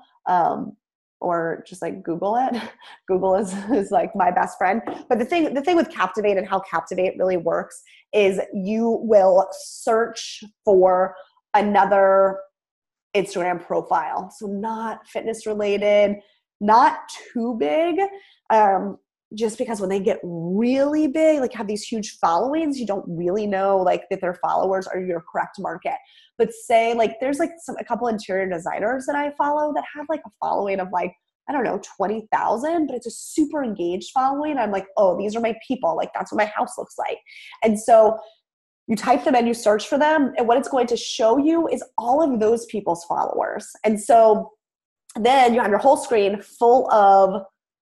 or just like Google it. Google is like my best friend. But the thing with Captivate and how Captivate really works is you will search for another Instagram profile. So not fitness related, not too big. Just because when they get really big, like have these huge followings, you don't really know like that their followers are your correct market. But say like there's like a couple interior designers that I follow that have like a following of like, I don't know, 20,000, but it's a super engaged following. I'm like, oh, these are my people. Like that's what my house looks like. And so you type them in, you search for them, and what it's going to show you is all of those people's followers. And so then you have your whole screen full of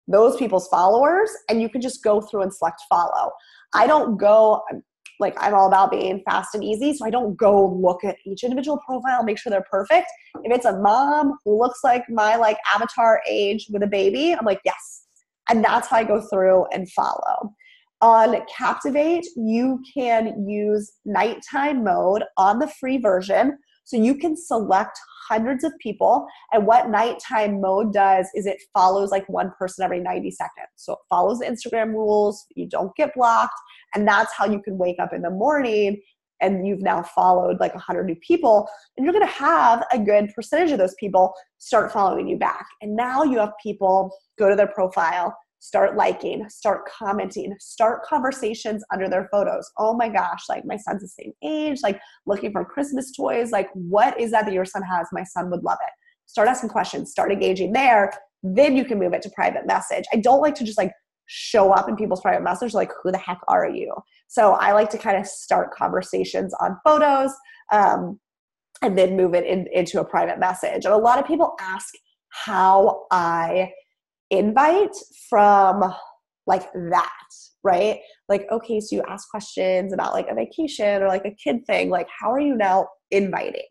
those people's followers, and you can just go through and select follow. I don't go, like I'm all about being fast and easy, so I don't go look at each individual profile, make sure they're perfect. If it's a mom who looks like my like avatar age with a baby, I'm like, yes. And that's how I go through and follow. On Captivate, you can use nighttime mode on the free version. So you can select hundreds of people, and what nighttime mode does is it follows like one person every 90 seconds. So it follows the Instagram rules, you don't get blocked, and that's how you can wake up in the morning and you've now followed like 100 new people, and you're gonna have a good percentage of those people start following you back. And now you have people go to their profile, start liking, start commenting, start conversations under their photos. Oh my gosh, like my son's the same age, like looking for Christmas toys. Like what is that your son has? My son would love it. Start asking questions, start engaging there. Then you can move it to private message. I don't like to just like show up in people's private message like, who the heck are you? So I like to kind of start conversations on photos and then move it into a private message. And a lot of people ask how I invite from like that, right? Like, okay, so you ask questions about like a vacation or like a kid thing, like how are you now inviting?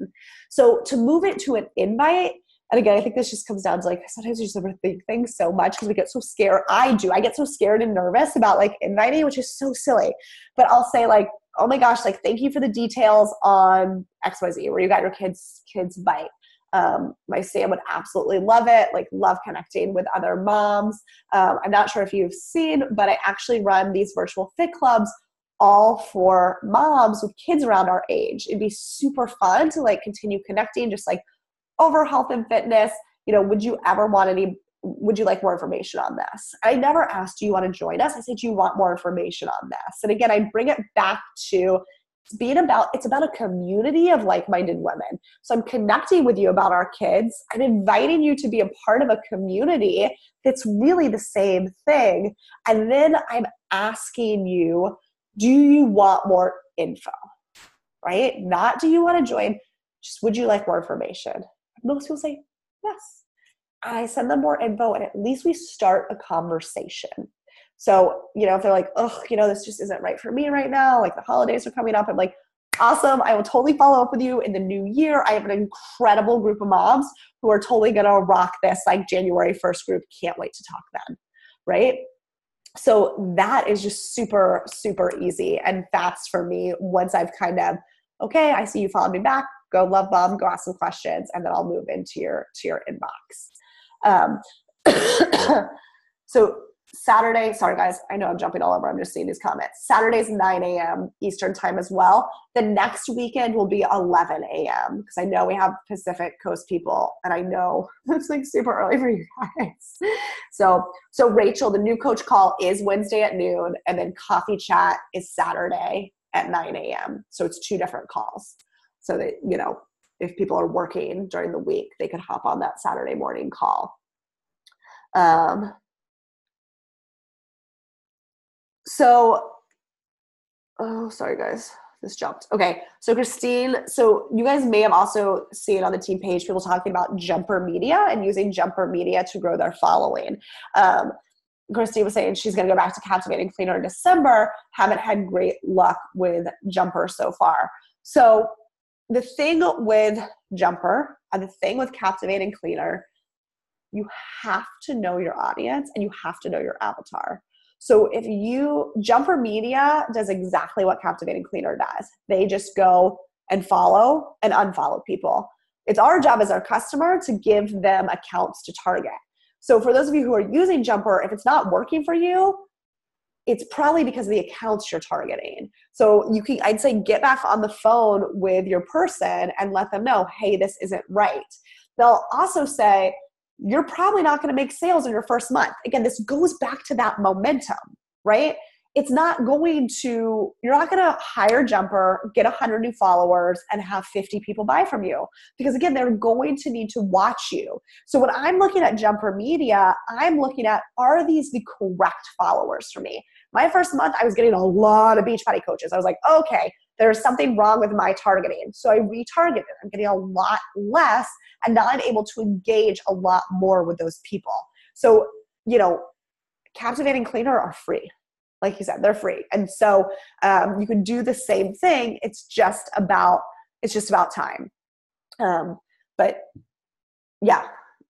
So to move it to an invite, and again, I think this just comes down to like, sometimes we just overthink things so much because we get so scared. I get so scared and nervous about like inviting, which is so silly. But I'll say like, oh my gosh, like thank you for the details on XYZ, where you got your kids bike. My Sam would absolutely love it, like love connecting with other moms. I'm not sure if you've seen, but I actually run these virtual fit clubs all for moms with kids around our age. It'd be super fun to like continue connecting, just like over health and fitness. You know, would you like more information on this? I never asked, do you want to join us? I said, do you want more information on this? And again, I bring it back to it's about a community of like-minded women. So I'm connecting with you about our kids. I'm inviting you to be a part of a community that's really the same thing. And then I'm asking you, do you want more info? Right? Not do you want to join, just would you like more information? Most people say yes. I send them more info, and at least we start a conversation. So, you know, if they're like, oh, you know, this just isn't right for me right now, like the holidays are coming up, I'm like, awesome, I will totally follow up with you in the new year. I have an incredible group of moms who are totally going to rock this like January 1st group. Can't wait to talk then, right? So that is just super, super easy and fast for me once I've kind of, okay, I see you followed me back, go love bomb, go ask some questions, and then I'll move into your inbox. So Saturday, sorry guys, I know I'm jumping all over, I'm just seeing these comments. Saturday's 9 a.m. Eastern time as well. The next weekend will be 11 a.m. because I know we have Pacific Coast people, and I know it's like super early for you guys. So Rachel, the new coach call is Wednesday at noon, and then coffee chat is Saturday at 9 a.m. So it's 2 different calls. So that, you know, if people are working during the week, they could hop on that Saturday morning call. Sorry guys, this jumped. Okay, so Christine, so you guys may have also seen on the team page people talking about Jumper Media and using Jumper Media to grow their following. Christine was saying she's going to go back to Captivating Cleaner in December. Haven't had great luck with Jumper so far. So the thing with Jumper and the thing with Captivating Cleaner, you have to know your audience and you have to know your avatar. So Jumper Media does exactly what Captivating Cleaner does. They just go and follow and unfollow people. It's our job as our customer to give them accounts to target. So for those of you who are using Jumper, if it's not working for you, it's probably because of the accounts you're targeting. So I'd say get back on the phone with your person and let them know, hey, this isn't right. They'll also say, you're probably not going to make sales in your first month. Again, this goes back to that momentum, right? You're not going to hire Jumper, get 100 new followers, and have 50 people buy from you. Because again, they're going to need to watch you. So when I'm looking at Jumper Media, I'm looking at, are these the correct followers for me? My first month, I was getting a lot of Beachbody coaches. I was like, okay, there's something wrong with my targeting. So I retargeted. I'm getting a lot less, and now I'm able to engage a lot more with those people. So, you know, Captivating Cleaner are free. Like you said, they're free. And so you can do the same thing. It's just about time. But yeah,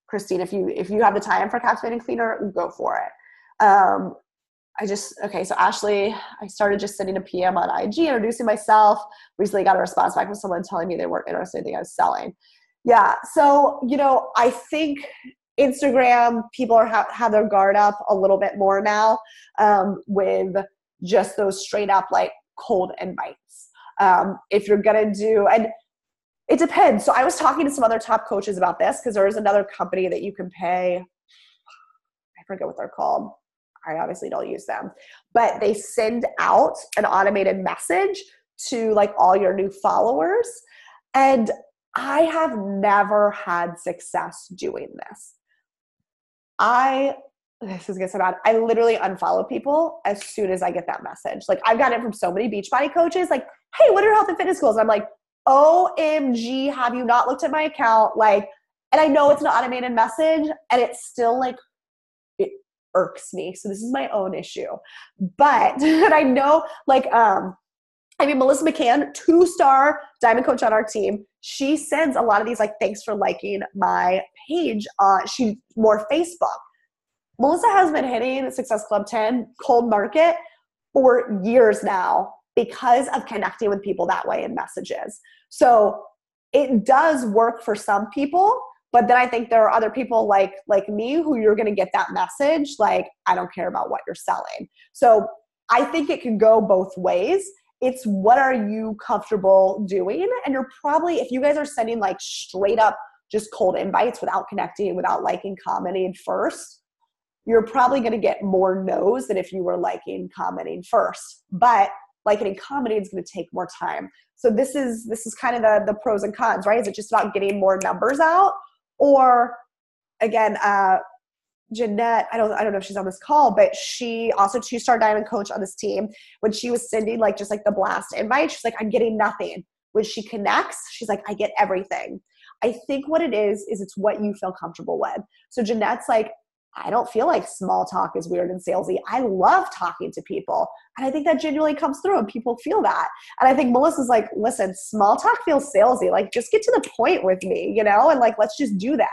Christine, if you have the time for Captivating Cleaner, go for it. So Ashley, I started just sending a PM on IG, introducing myself. Recently got a response back from someone telling me they weren't interested in anything I was selling. Yeah. So, you know, I think Instagram, people have their guard up a little bit more now with just those straight up like cold invites. If you're going to do, and it depends. So I was talking to some other top coaches about this because there is another company that you can pay. I forget what they're called. I obviously don't use them, but they send out an automated message to like all your new followers. And I have never had success doing this. This is going to sound bad. I literally unfollow people as soon as I get that message. Like I've gotten it from so many Beachbody coaches, like, hey, what are your health and fitness goals? And I'm like, OMG, have you not looked at my account? Like, and I know it's an automated message and it's still like, it irks me. So this is my own issue. But and I know like, Melissa McCann, 2-star diamond coach on our team. She sends a lot of these like, thanks for liking my page. She's more Facebook. Melissa has been hitting Success Club 10 cold market for years now because of connecting with people that way in messages. So it does work for some people, but then I think there are other people like me who you're going to get that message. Like, I don't care about what you're selling. So I think it can go both ways. It's what are you comfortable doing? And you're probably, if you guys are sending like straight up just cold invites without connecting, without liking, commenting first, you're probably going to get more no's than if you were liking, commenting first. But liking and commenting is going to take more time. So this is kind of the pros and cons, right? Is it just about getting more numbers out? Or again, Jeanette, I don't know if she's on this call, but she also 2-star diamond coach on this team. When she was sending like just like the blast invite, she's like, I'm getting nothing. When she connects, she's like, I get everything. I think what it is it's what you feel comfortable with. So Jeanette's like, I don't feel like small talk is weird and salesy. I love talking to people. And I think that genuinely comes through and people feel that. And I think Melissa's like, listen, small talk feels salesy. Like, just get to the point with me, you know, and like, let's just do this.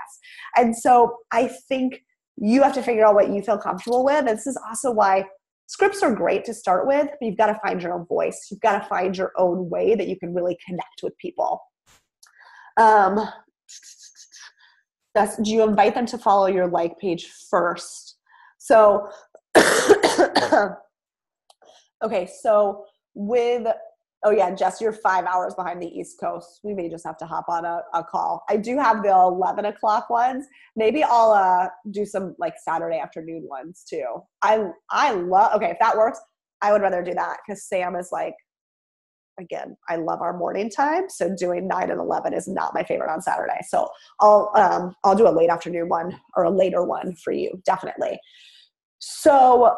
And so I think you have to figure out what you feel comfortable with. And this is also why scripts are great to start with, but you've got to find your own voice. You've got to find your own way that you can really connect with people. Do you invite them to follow your like page first? So, okay, so oh yeah, Jess, you're 5 hours behind the East Coast. We may just have to hop on a call. I do have the 11 o'clock ones. Maybe I'll do some like Saturday afternoon ones too. I love, okay, if that works, I would rather do that because Sam is like, again, I love our morning time. So doing 9 and 11 is not my favorite on Saturday. So I'll do a late afternoon one or a later one for you. Definitely. So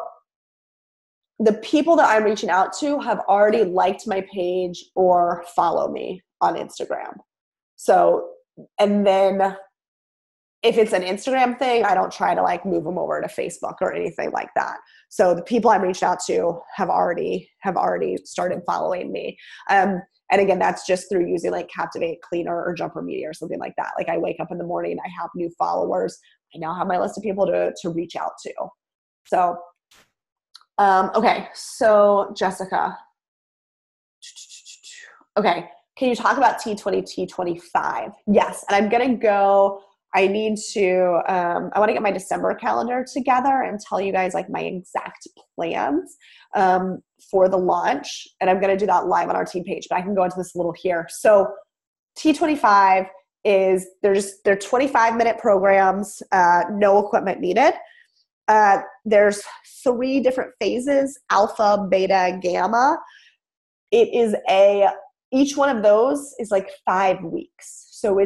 the people that I'm reaching out to have already liked my page or follow me on Instagram. So, and then if it's an Instagram thing, I don't try to like move them over to Facebook or anything like that. So the people I'm reaching out to have already started following me. And again, that's just through using like Captivate, Cleaner, or Jumper Media or something like that. Like I wake up in the morning, I have new followers. I now have my list of people to reach out to. So, okay. So Jessica, okay. Can you talk about T20, T25? Yes. And I'm going to go, I need to, I want to get my December calendar together and tell you guys like my exact plans for the launch. And I'm going to do that live on our team page, but I can go into this a little here. So T25 is, they're 25-minute programs, no equipment needed. There's 3 different phases, alpha, beta, gamma. It is each one of those is like 5 weeks. So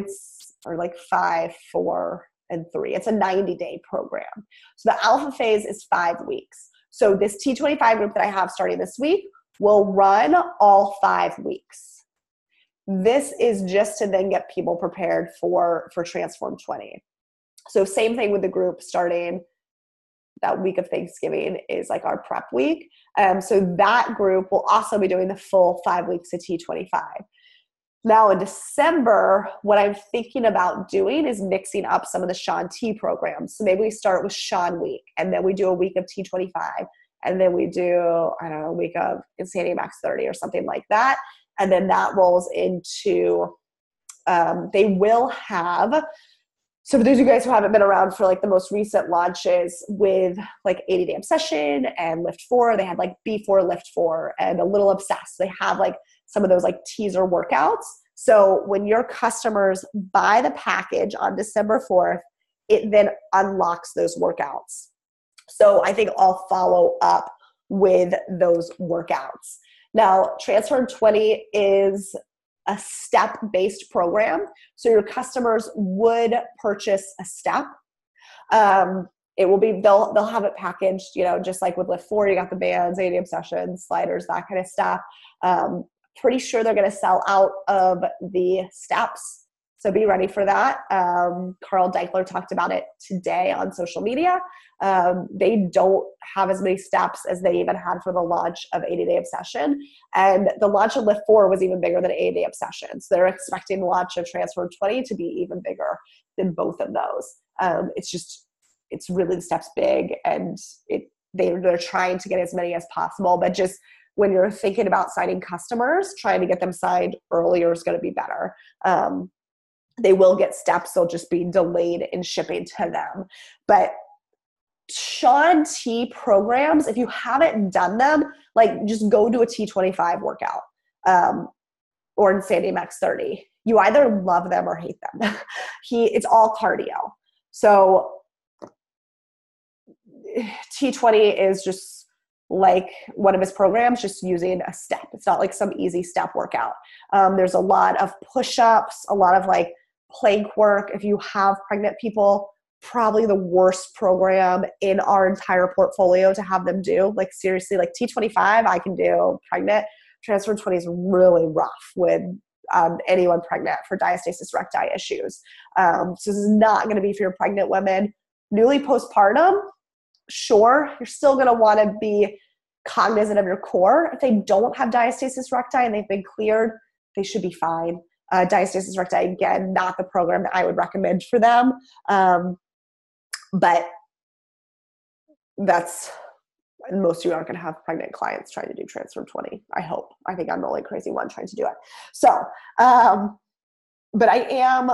or like 5, 4, and 3. It's a 90-day program. So the alpha phase is 5 weeks. So this T25 group that I have starting this week will run all 5 weeks. This is just to then get people prepared for Transform 20. So same thing with the group starting that week of Thanksgiving is like our prep week. So that group will also be doing the full 5 weeks of T25. Now in December, what I'm thinking about doing is mixing up some of the Sean T programs. So maybe we start with Sean week, and then we do a week of T25, and then we do, I don't know, a week of Insanity Max 30 or something like that. And then that rolls into, they will have, so for those of you guys who haven't been around for like the most recent launches with like 80 Day Obsession and Lift 4, they had like B4, Lift 4, and a Little Obsessed. They have like some of those like teaser workouts. So when your customers buy the package on December 4th, it then unlocks those workouts. So I think I'll follow up with those workouts. Now, Transform 20 is a step-based program. So your customers would purchase a step. It will be, they'll have it packaged, you know, just like with Lift 4, you got the bands, 80 Obsessions, sliders, that kind of stuff. Pretty sure they're going to sell out of the steps. So be ready for that. Carl Deichler talked about it today on social media. They don't have as many steps as they even had for the launch of 80 Day Obsession. And the launch of Lift 4 was even bigger than 80 Day Obsession. So they're expecting the launch of Transform 20 to be even bigger than both of those. It's really, the step's big, and they're trying to get as many as possible, but just when you're thinking about signing customers, trying to get them signed earlier is going to be better. They will get steps. They'll just be delayed in shipping to them. But Shaun T programs, if you haven't done them, like just go do a T25 workout or Insanity Max 30. You either love them or hate them. It's all cardio. So T20 is just like one of his programs, just using a step. It's not like some easy step workout. There's a lot of push-ups, a lot of like plank work. If you have pregnant people, probably the worst program in our entire portfolio to have them do. Like seriously, like T25 I can do pregnant. Transform 20 is really rough with anyone pregnant for diastasis recti issues. So this is not going to be for your pregnant women. Newly postpartum, sure, you're still going to want to be cognizant of your core. If they don't have diastasis recti and they've been cleared, they should be fine. Diastasis recti, again, not the program that I would recommend for them. But most of you aren't going to have pregnant clients trying to do Transform 20. I hope. I think I'm the only crazy one trying to do it. So, but I am,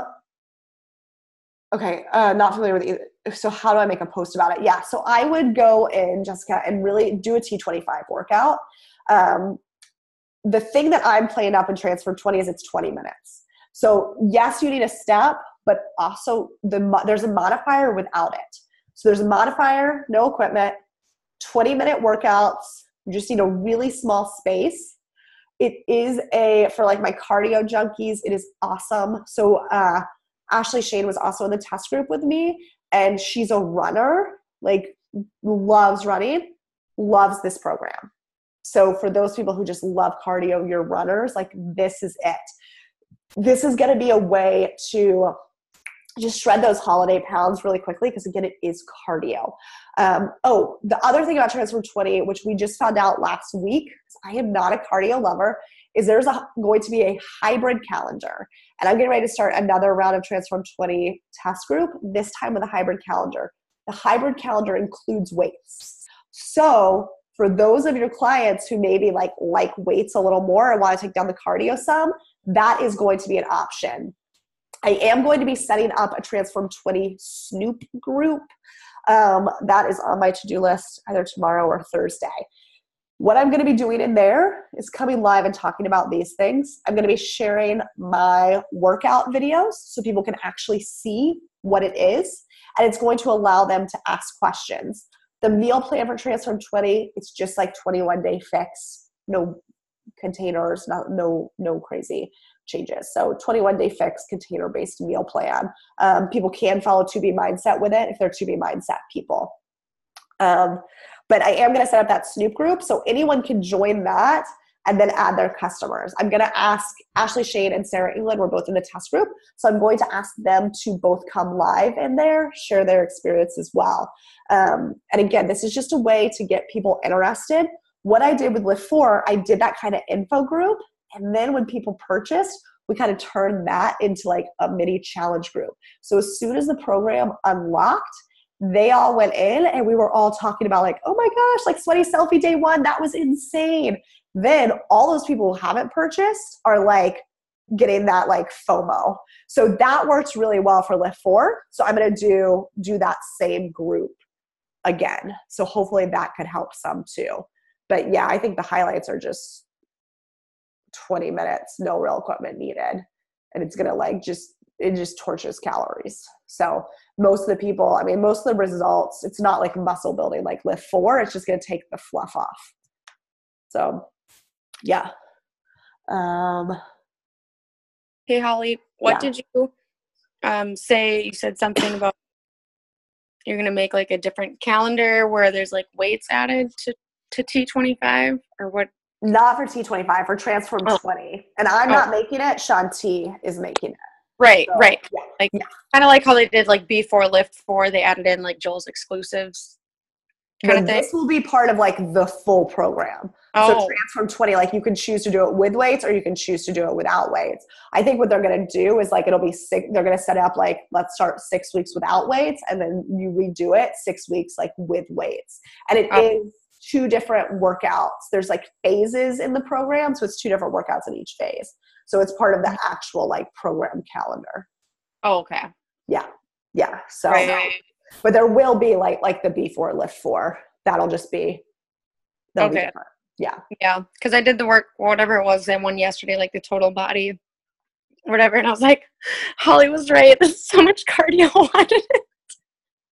okay, not familiar with either. So how do I make a post about it? Yeah, so I would go in, Jessica, and really do a T25 workout. The thing that I'm playing up in Transform 20 is it's 20 minutes. So yes, you need a step, but also there's a modifier without it. So there's a modifier, no equipment, 20-minute workouts. You just need a really small space. It is for like my cardio junkies, it is awesome. So Ashley Shane was also in the test group with me, and she's a runner, like loves running, loves this program. So for those people who just love cardio, you're runners, like this is it. This is going to be a way to just shred those holiday pounds really quickly because, again, it is cardio. The other thing about Transform 20, which we just found out last week, because I am not a cardio lover, is there's going to be a hybrid calendar. And I'm getting ready to start another round of Transform 20 test group, this time with a hybrid calendar. The hybrid calendar includes weights. So for those of your clients who maybe like weights a little more and want to take down the cardio some, that is going to be an option. I am going to be setting up a Transform 20 Snoop group. That is on my to-do list either tomorrow or Thursday. What I'm going to be doing in there is coming live and talking about these things. I'm going to be sharing my workout videos so people can actually see what it is, and it's going to allow them to ask questions. The meal plan for Transform 20, it's just like 21-day fix, no containers, no crazy changes. So 21-day fix, container-based meal plan. People can follow 2B Mindset with it if they're 2B Mindset people. But I am going to set up that Snoop group so anyone can join that and then add their customers. I'm going to ask Ashley Shane and Sarah England, we're both in the test group, so I'm going to ask them to both come live in there, share their experience as well. And again, this is just a way to get people interested. What I did with Lift 4, I did that kind of info group, and then when people purchased, we kind of turned that into like a mini challenge group. So as soon as the program unlocked, they all went in and we were all talking about like, oh my gosh, like sweaty selfie day one, that was insane. Then all those people who haven't purchased are like getting that like FOMO. So that works really well for Lift 4. So I'm going to do that same group again. So hopefully that could help some too. But yeah, I think the highlights are just 20 minutes, no real equipment needed. And it's going to it just torches calories. So most of the people, I mean, most of the results, it's not like muscle building like Lift 4. It's just going to take the fluff off. So yeah. Hey, Holly, what did you say? You said something about you're going to make like a different calendar where there's like weights added to T25 or what? Not for T25, for Transform 20. And I'm not making it. Shaun T is making it. Right, so, right. Yeah, like kind of like how they did like before Lift 4, they added in like Joel's exclusives kind of thing. This will be part of like the full program. So Transform 20, like you can choose to do it with weights or you can choose to do it without weights. I think what they're going to do is like it'll be they're going to set up like, let's start 6 weeks without weights and then you redo it 6 weeks like with weights. And it is 2 different workouts. There's like phases in the program, so it's 2 different workouts in each phase. So it's part of the actual like program calendar. Oh, okay. Yeah. So right. But there will be like the B4 lift 4. That'll be different. Yeah. Yeah. Cause I did the work, whatever it was, that one yesterday, like the total body, whatever. And I was like, Holly was right. There's so much cardio on it.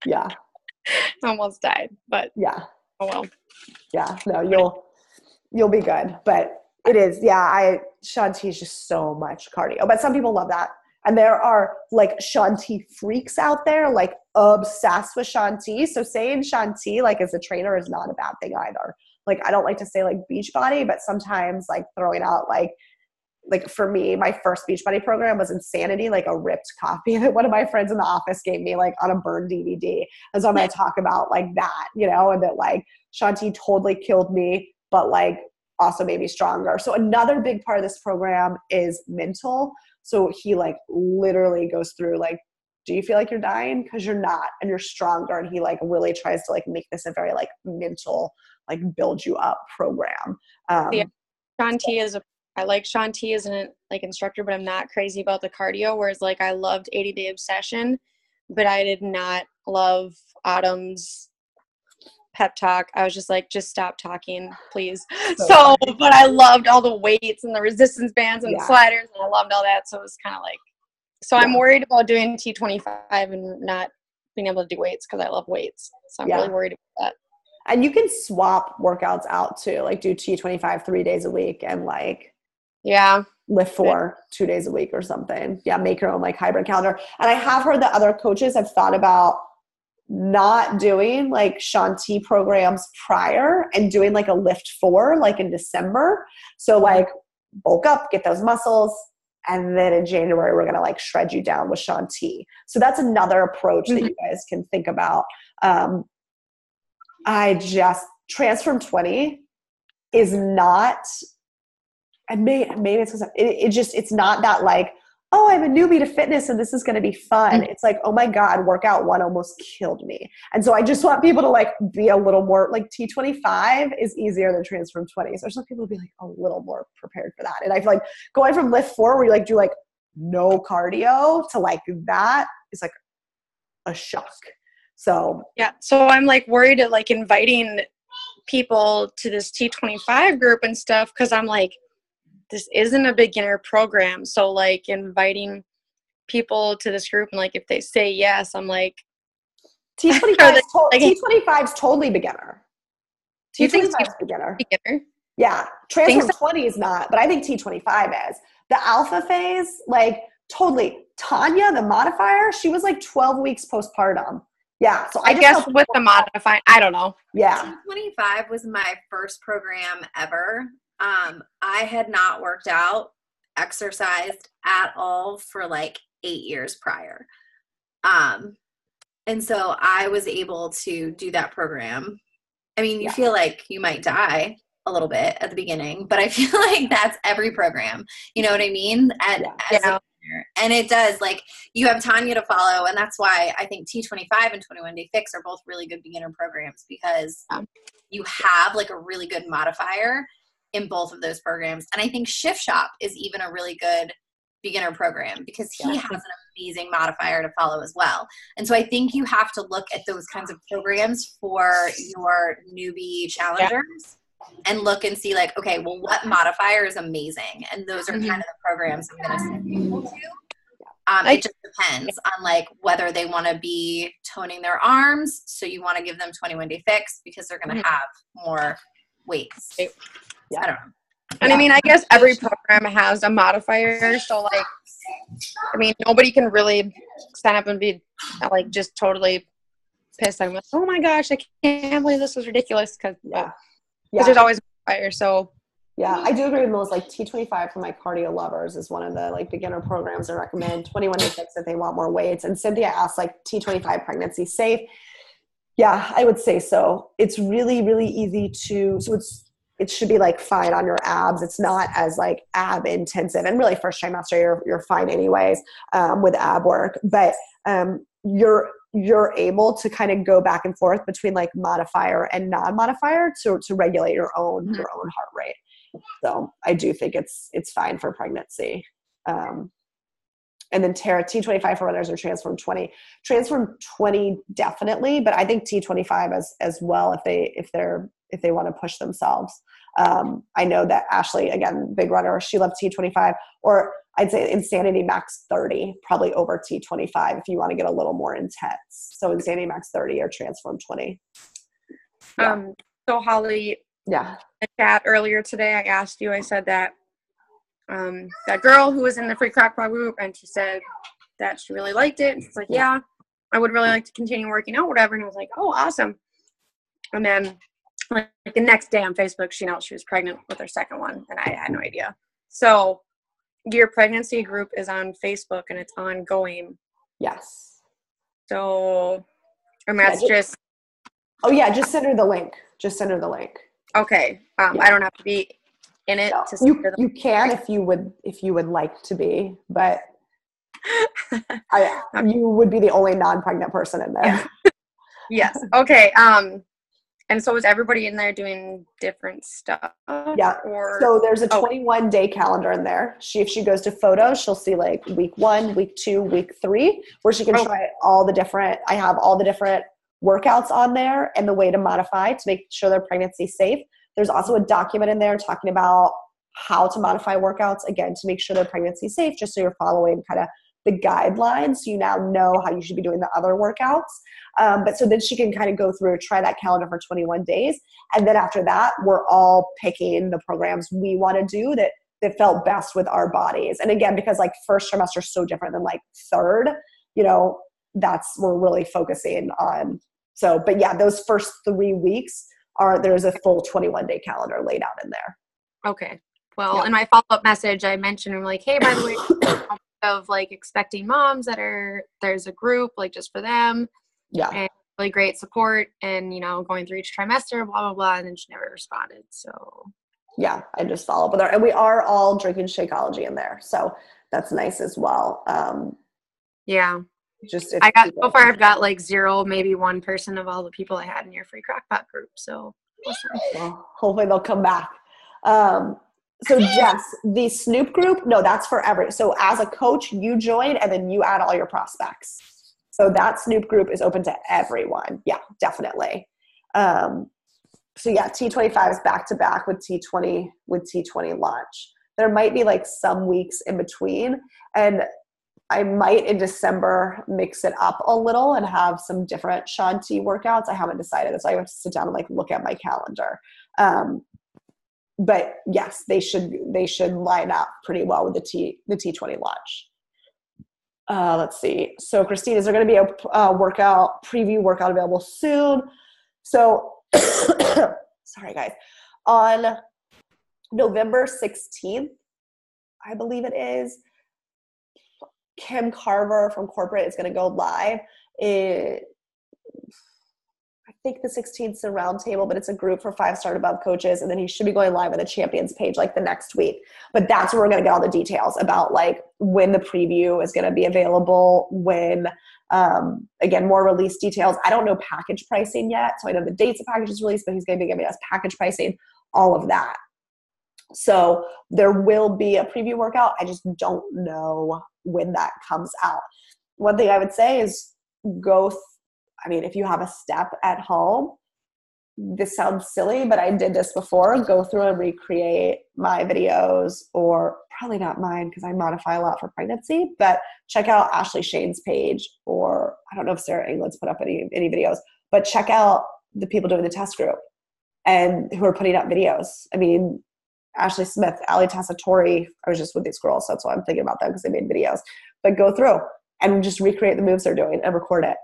Yeah. I almost died, but yeah. Oh well. Yeah. No, you'll be good. But it is, yeah, Shaun T is just so much cardio. But some people love that. And there are like Shaun T freaks out there, like obsessed with Shaun T. So saying Shaun T like as a trainer is not a bad thing either. Like I don't like to say like Beachbody, but sometimes like throwing out like for me, my first Beachbody program was Insanity, like a ripped copy that one of my friends in the office gave me like on a burned DVD. And so I'm going to talk about like that, and that like Shaun T totally killed me, but like also made me stronger. So another big part of this program is mental. So he like literally goes through like, do you feel like you're dying? Because you're not, and you're stronger. And he like really tries to like make this a very like mental, like build you up program. Shaun T I like Shaun T as an like instructor, but I'm not crazy about the cardio. Whereas like I loved 80 Day Obsession, but I did not love Autumn's pep talk. I was just like, just stop talking, please. But I loved all the weights and the resistance bands and the sliders, and I loved all that. So it was kind of like, I'm worried about doing T25 and not being able to do weights because I love weights. So I'm really worried about that. And you can swap workouts out too, like do T25 3 days a week and like lift 4 2 days a week or something. Yeah, make your own like hybrid calendar. And I have heard that other coaches have thought about not doing like Shaun T programs prior and doing like a lift 4 like in December. So like bulk up, get those muscles, and then in January we're gonna like shred you down with Shaun T. So that's another approach that you guys can think about. I just Transform 20 is not, and maybe it's because it's not that like, oh, I'm a newbie to fitness and this is going to be fun. It's like, oh my God, workout 1 almost killed me. And so I just want people to like be a little more like T25 is easier than Transform 20. So I just want people to be like a little more prepared for that. And I feel like going from lift 4 where you like do like no cardio to like that is like a shock. So I'm like worried at like inviting people to this T25 group and stuff because I'm like, this isn't a beginner program. So like inviting people to this group and like if they say yes, I'm like, T25 is totally beginner. T25 is beginner. Yeah. Transform 20 is not, but I think T25 is. The alpha phase, like totally. Tanya, the modifier, she was like 12 weeks postpartum. Yeah. So I guess with the modifying, I don't know. Yeah. T25 was my first program ever. I had not worked out, exercised at all for like 8 years prior. And so I was able to do that program. I mean, you feel like you might die a little bit at the beginning, but I feel like that's every program. You know what I mean? And it does, like, you have Tanya to follow, and that's why I think T25 and 21 Day Fix are both really good beginner programs because you have like a really good modifier in both of those programs. And I think Shift Shop is even a really good beginner program because he has an amazing modifier to follow as well. And so I think you have to look at those kinds of programs for your newbie challengers and look and see like, okay, well, what modifier is amazing? And those are kind of the programs I'm going to send people to. It just depends on like whether they want to be toning their arms. So you want to give them 21 Day Fix because they're going to have more weights. I don't know. And I mean, I guess every program has a modifier. So like, I mean, nobody can really stand up and be like just totally pissed. I'm like, oh my gosh, I can't believe this was ridiculous. Because there's always a modifier. So yeah, I do agree with Melissa. Like T25 for my cardio lovers is one of the like beginner programs I recommend. 21 Day Fix if they want more weights. And Cynthia asked like T25 pregnancy safe. Yeah, I would say so. It's really, really easy to, it should be like fine on your abs. It's not as like ab intensive, and really first trimester you're fine anyways with ab work. But you're able to kind of go back and forth between like modifier and non-modifier to regulate your own heart rate. So I do think it's fine for pregnancy. And then Tara, T25 for runners or Transform 20. Transform 20 definitely, but I think T25 as well if they want to push themselves. I know that Ashley, again, big runner, she loved T25, or I'd say Insanity Max 30, probably over T25 if you want to get a little more intense. So Insanity Max 30 or Transform 20. Yeah. So Holly, yeah, in the chat earlier today, I said that that girl who was in the Free Crock-Pot group, and she said that she really liked it. And she's like, yeah, I would really like to continue working out, whatever. And I was like, oh, awesome. And then like the next day on Facebook, she announced she was pregnant with her second one, and I had no idea. So your pregnancy group is on Facebook, and it's ongoing. Yes. So, and that's just. Oh yeah, just send her the link. Just send her the link. Okay. I don't have to be in it No, to send her the you can if you would like to be, but you would be the only non-pregnant person in there. Yeah. Yes. Okay. And so is everybody in there doing different stuff? Yeah. So there's a 21-day calendar in there. If she goes to photos, she'll see like week 1, week 2, week 3, where she can try all the different. I have all the different workouts on there and the way to modify to make sure they're pregnancy safe. There's also a document in there talking about how to modify workouts, again, to make sure they're pregnancy safe, just so you're following kind of the guidelines. So you now know how you should be doing the other workouts. But so then she can kind of go through, try that calendar for 21 days. And then after that, we're all picking the programs we want to do that felt best with our bodies. And again, because like first trimester is so different than like third, we're really focusing on. So, but yeah, those first 3 weeks there's a full 21-day calendar laid out in there. Okay. Well, in my follow-up message, I mentioned, I'm like, hey, by the way, of like expecting moms there's a group like just for them. Yeah. And really great support and, going through each trimester, blah, blah, blah. And then she never responded. So. Yeah, I just follow up with her. And we are all drinking Shakeology in there. So that's nice as well. Yeah. I've got like 0, maybe 1 person of all the people I had in your Free Crock-Pot group. So well, hopefully they'll come back. So Jess, the Snoop group, no, that's for so as a coach, you join and then you add all your prospects. So that Snoop group is open to everyone. Yeah, definitely. So yeah, T25 is back to back with T20 launch. There might be like some weeks in between, and I might in December mix it up a little and have some different Shaun T workouts. I haven't decided. So I have to sit down and like look at my calendar. But yes, they should line up pretty well with the T20 launch. Let's see. So Christine, is there going to be a preview workout available soon? So sorry guys, on November 16th, I believe it is, Kim Carver from corporate is going to go live. I think the 16th is a roundtable, but it's a group for 5-star above coaches. And then he should be going live on the champions page like the next week. But that's where we're going to get all the details about like when the preview is going to be available, when, again, more release details. I don't know package pricing yet. So I know the dates of packages released, but he's going to be giving us package pricing, all of that. So there will be a preview workout. I just don't know when that comes out. One thing I would say is if you have a step at home, this sounds silly, but I did this before, go through and recreate my videos, or probably not mine because I modify a lot for pregnancy, but check out Ashley Shane's page, or I don't know if Sarah England's put up any videos, but check out the people doing the test group and who are putting up videos. I mean, Ashley Smith, Ali Tassatori, I was just with these girls, so that's why I'm thinking about them because they made videos, but go through and just recreate the moves they're doing and record it.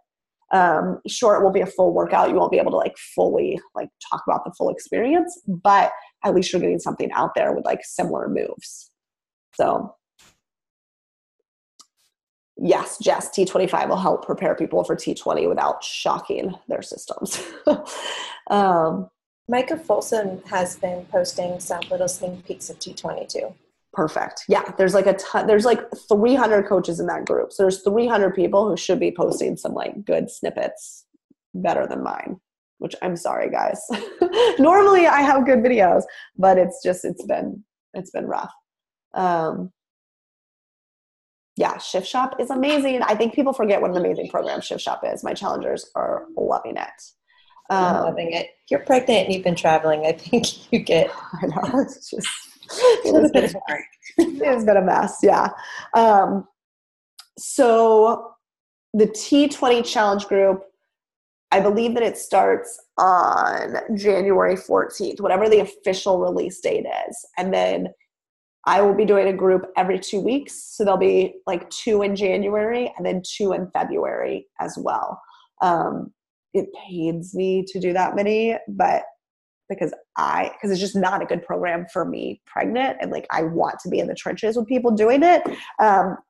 Sure, it won't be a full workout. You won't be able to like fully like talk about the full experience, but at least you're getting something out there with like similar moves. So yes, Jess, T25 will help prepare people for T20 without shocking their systems. Micah Folsom has been posting some little sneak peeks of T20 too. Perfect. Yeah, there's like a ton. There's like 300 coaches in that group. So there's 300 people who should be posting some like good snippets better than mine, which I'm sorry, guys. Normally I have good videos, but it's been rough. yeah, Shift Shop is amazing. I think people forget what an amazing program Shift Shop is. My challengers are loving it. I'm loving it. If you're pregnant and you've been traveling, I think you get I know, it's just a little bit of a break. it's been a mess, yeah. So the T20 challenge group, I believe that it starts on January 14th, whatever the official release date is. And then I will be doing a group every 2 weeks. So there'll be like 2 in January and then 2 in February as well. It pains me to do that many, but because it's just not a good program for me pregnant, and like I want to be in the trenches with people doing it.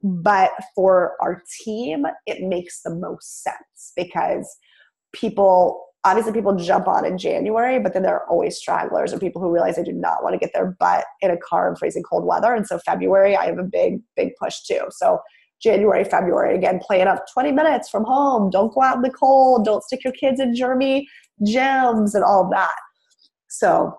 But for our team, it makes the most sense because people jump on in January, but then there are always stragglers or people who realize they do not want to get their butt in a car in freezing cold weather. And so February, I have a big push too. So January, February, again, plan up 20 minutes from home. Don't go out in the cold. Don't stick your kids in germy gyms and all of that. So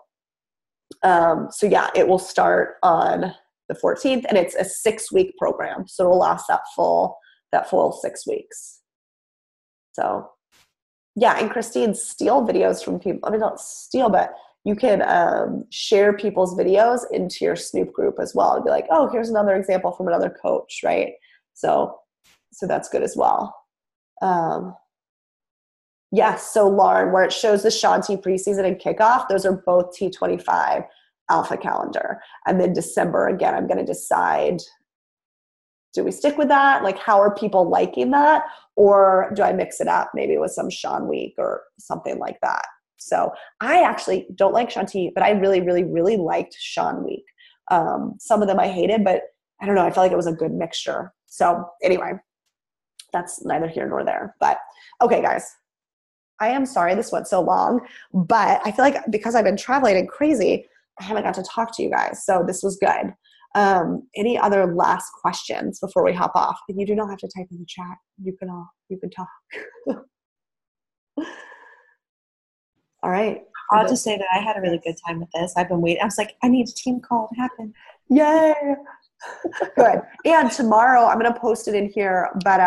yeah, it will start on the 14th, and it's a 6-week program. So it'll last that full 6 weeks. So yeah, and Christine, steal videos from people. I mean, not steal, but you can share people's videos into your Snoop group as well. And be like, oh, here's another example from another coach, right? So that's good as well. Yes, so Lauren, where it shows the Shanti preseason and kickoff, those are both T25 alpha calendar. And then December, again, I'm going to decide, do we stick with that? Like, how are people liking that? Or do I mix it up maybe with some Sean Week or something like that? So I actually don't like Shanti, but I really, really, really liked Sean Week. Some of them I hated, but I don't know. I felt like it was a good mixture. So anyway, that's neither here nor there. But okay, guys. I am sorry this went so long, but I feel like because I've been traveling and crazy, I haven't got to talk to you guys. So this was good. Any other last questions before we hop off? And you do not have to type in the chat. You can talk. All right. I'll just say that I had a really good time with this. I've been waiting. I was like, I need a team call to happen. Yay. Good. And tomorrow I'm going to post it in here, but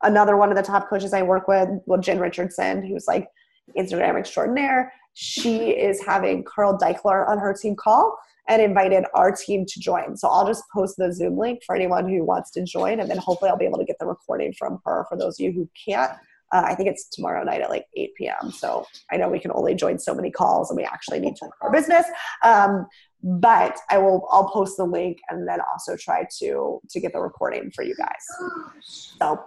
another one of the top coaches I work with, Jen Richardson, who's like Instagram extraordinaire, she is having Carl Deichler on her team call and invited our team to join. So I'll just post the Zoom link for anyone who wants to join, and then hopefully I'll be able to get the recording from her for those of you who can't. I think it's tomorrow night at like 8 p.m. So I know we can only join so many calls and we actually need to run our business. But I'll post the link and then also try to get the recording for you guys. So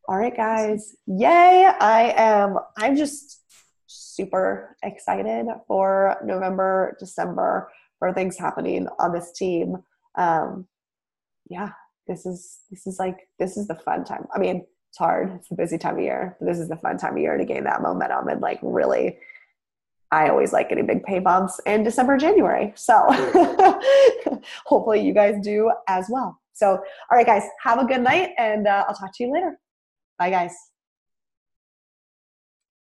all right, guys. Yay. I'm just super excited for November, December, for things happening on this team. Yeah, this is the fun time. I mean, it's hard. It's the busy time of year, but this is the fun time of year to gain that momentum. And like, really, I always like getting big pay bumps in December, January. So hopefully you guys do as well. So, all right, guys, have a good night, and I'll talk to you later. Bye, guys.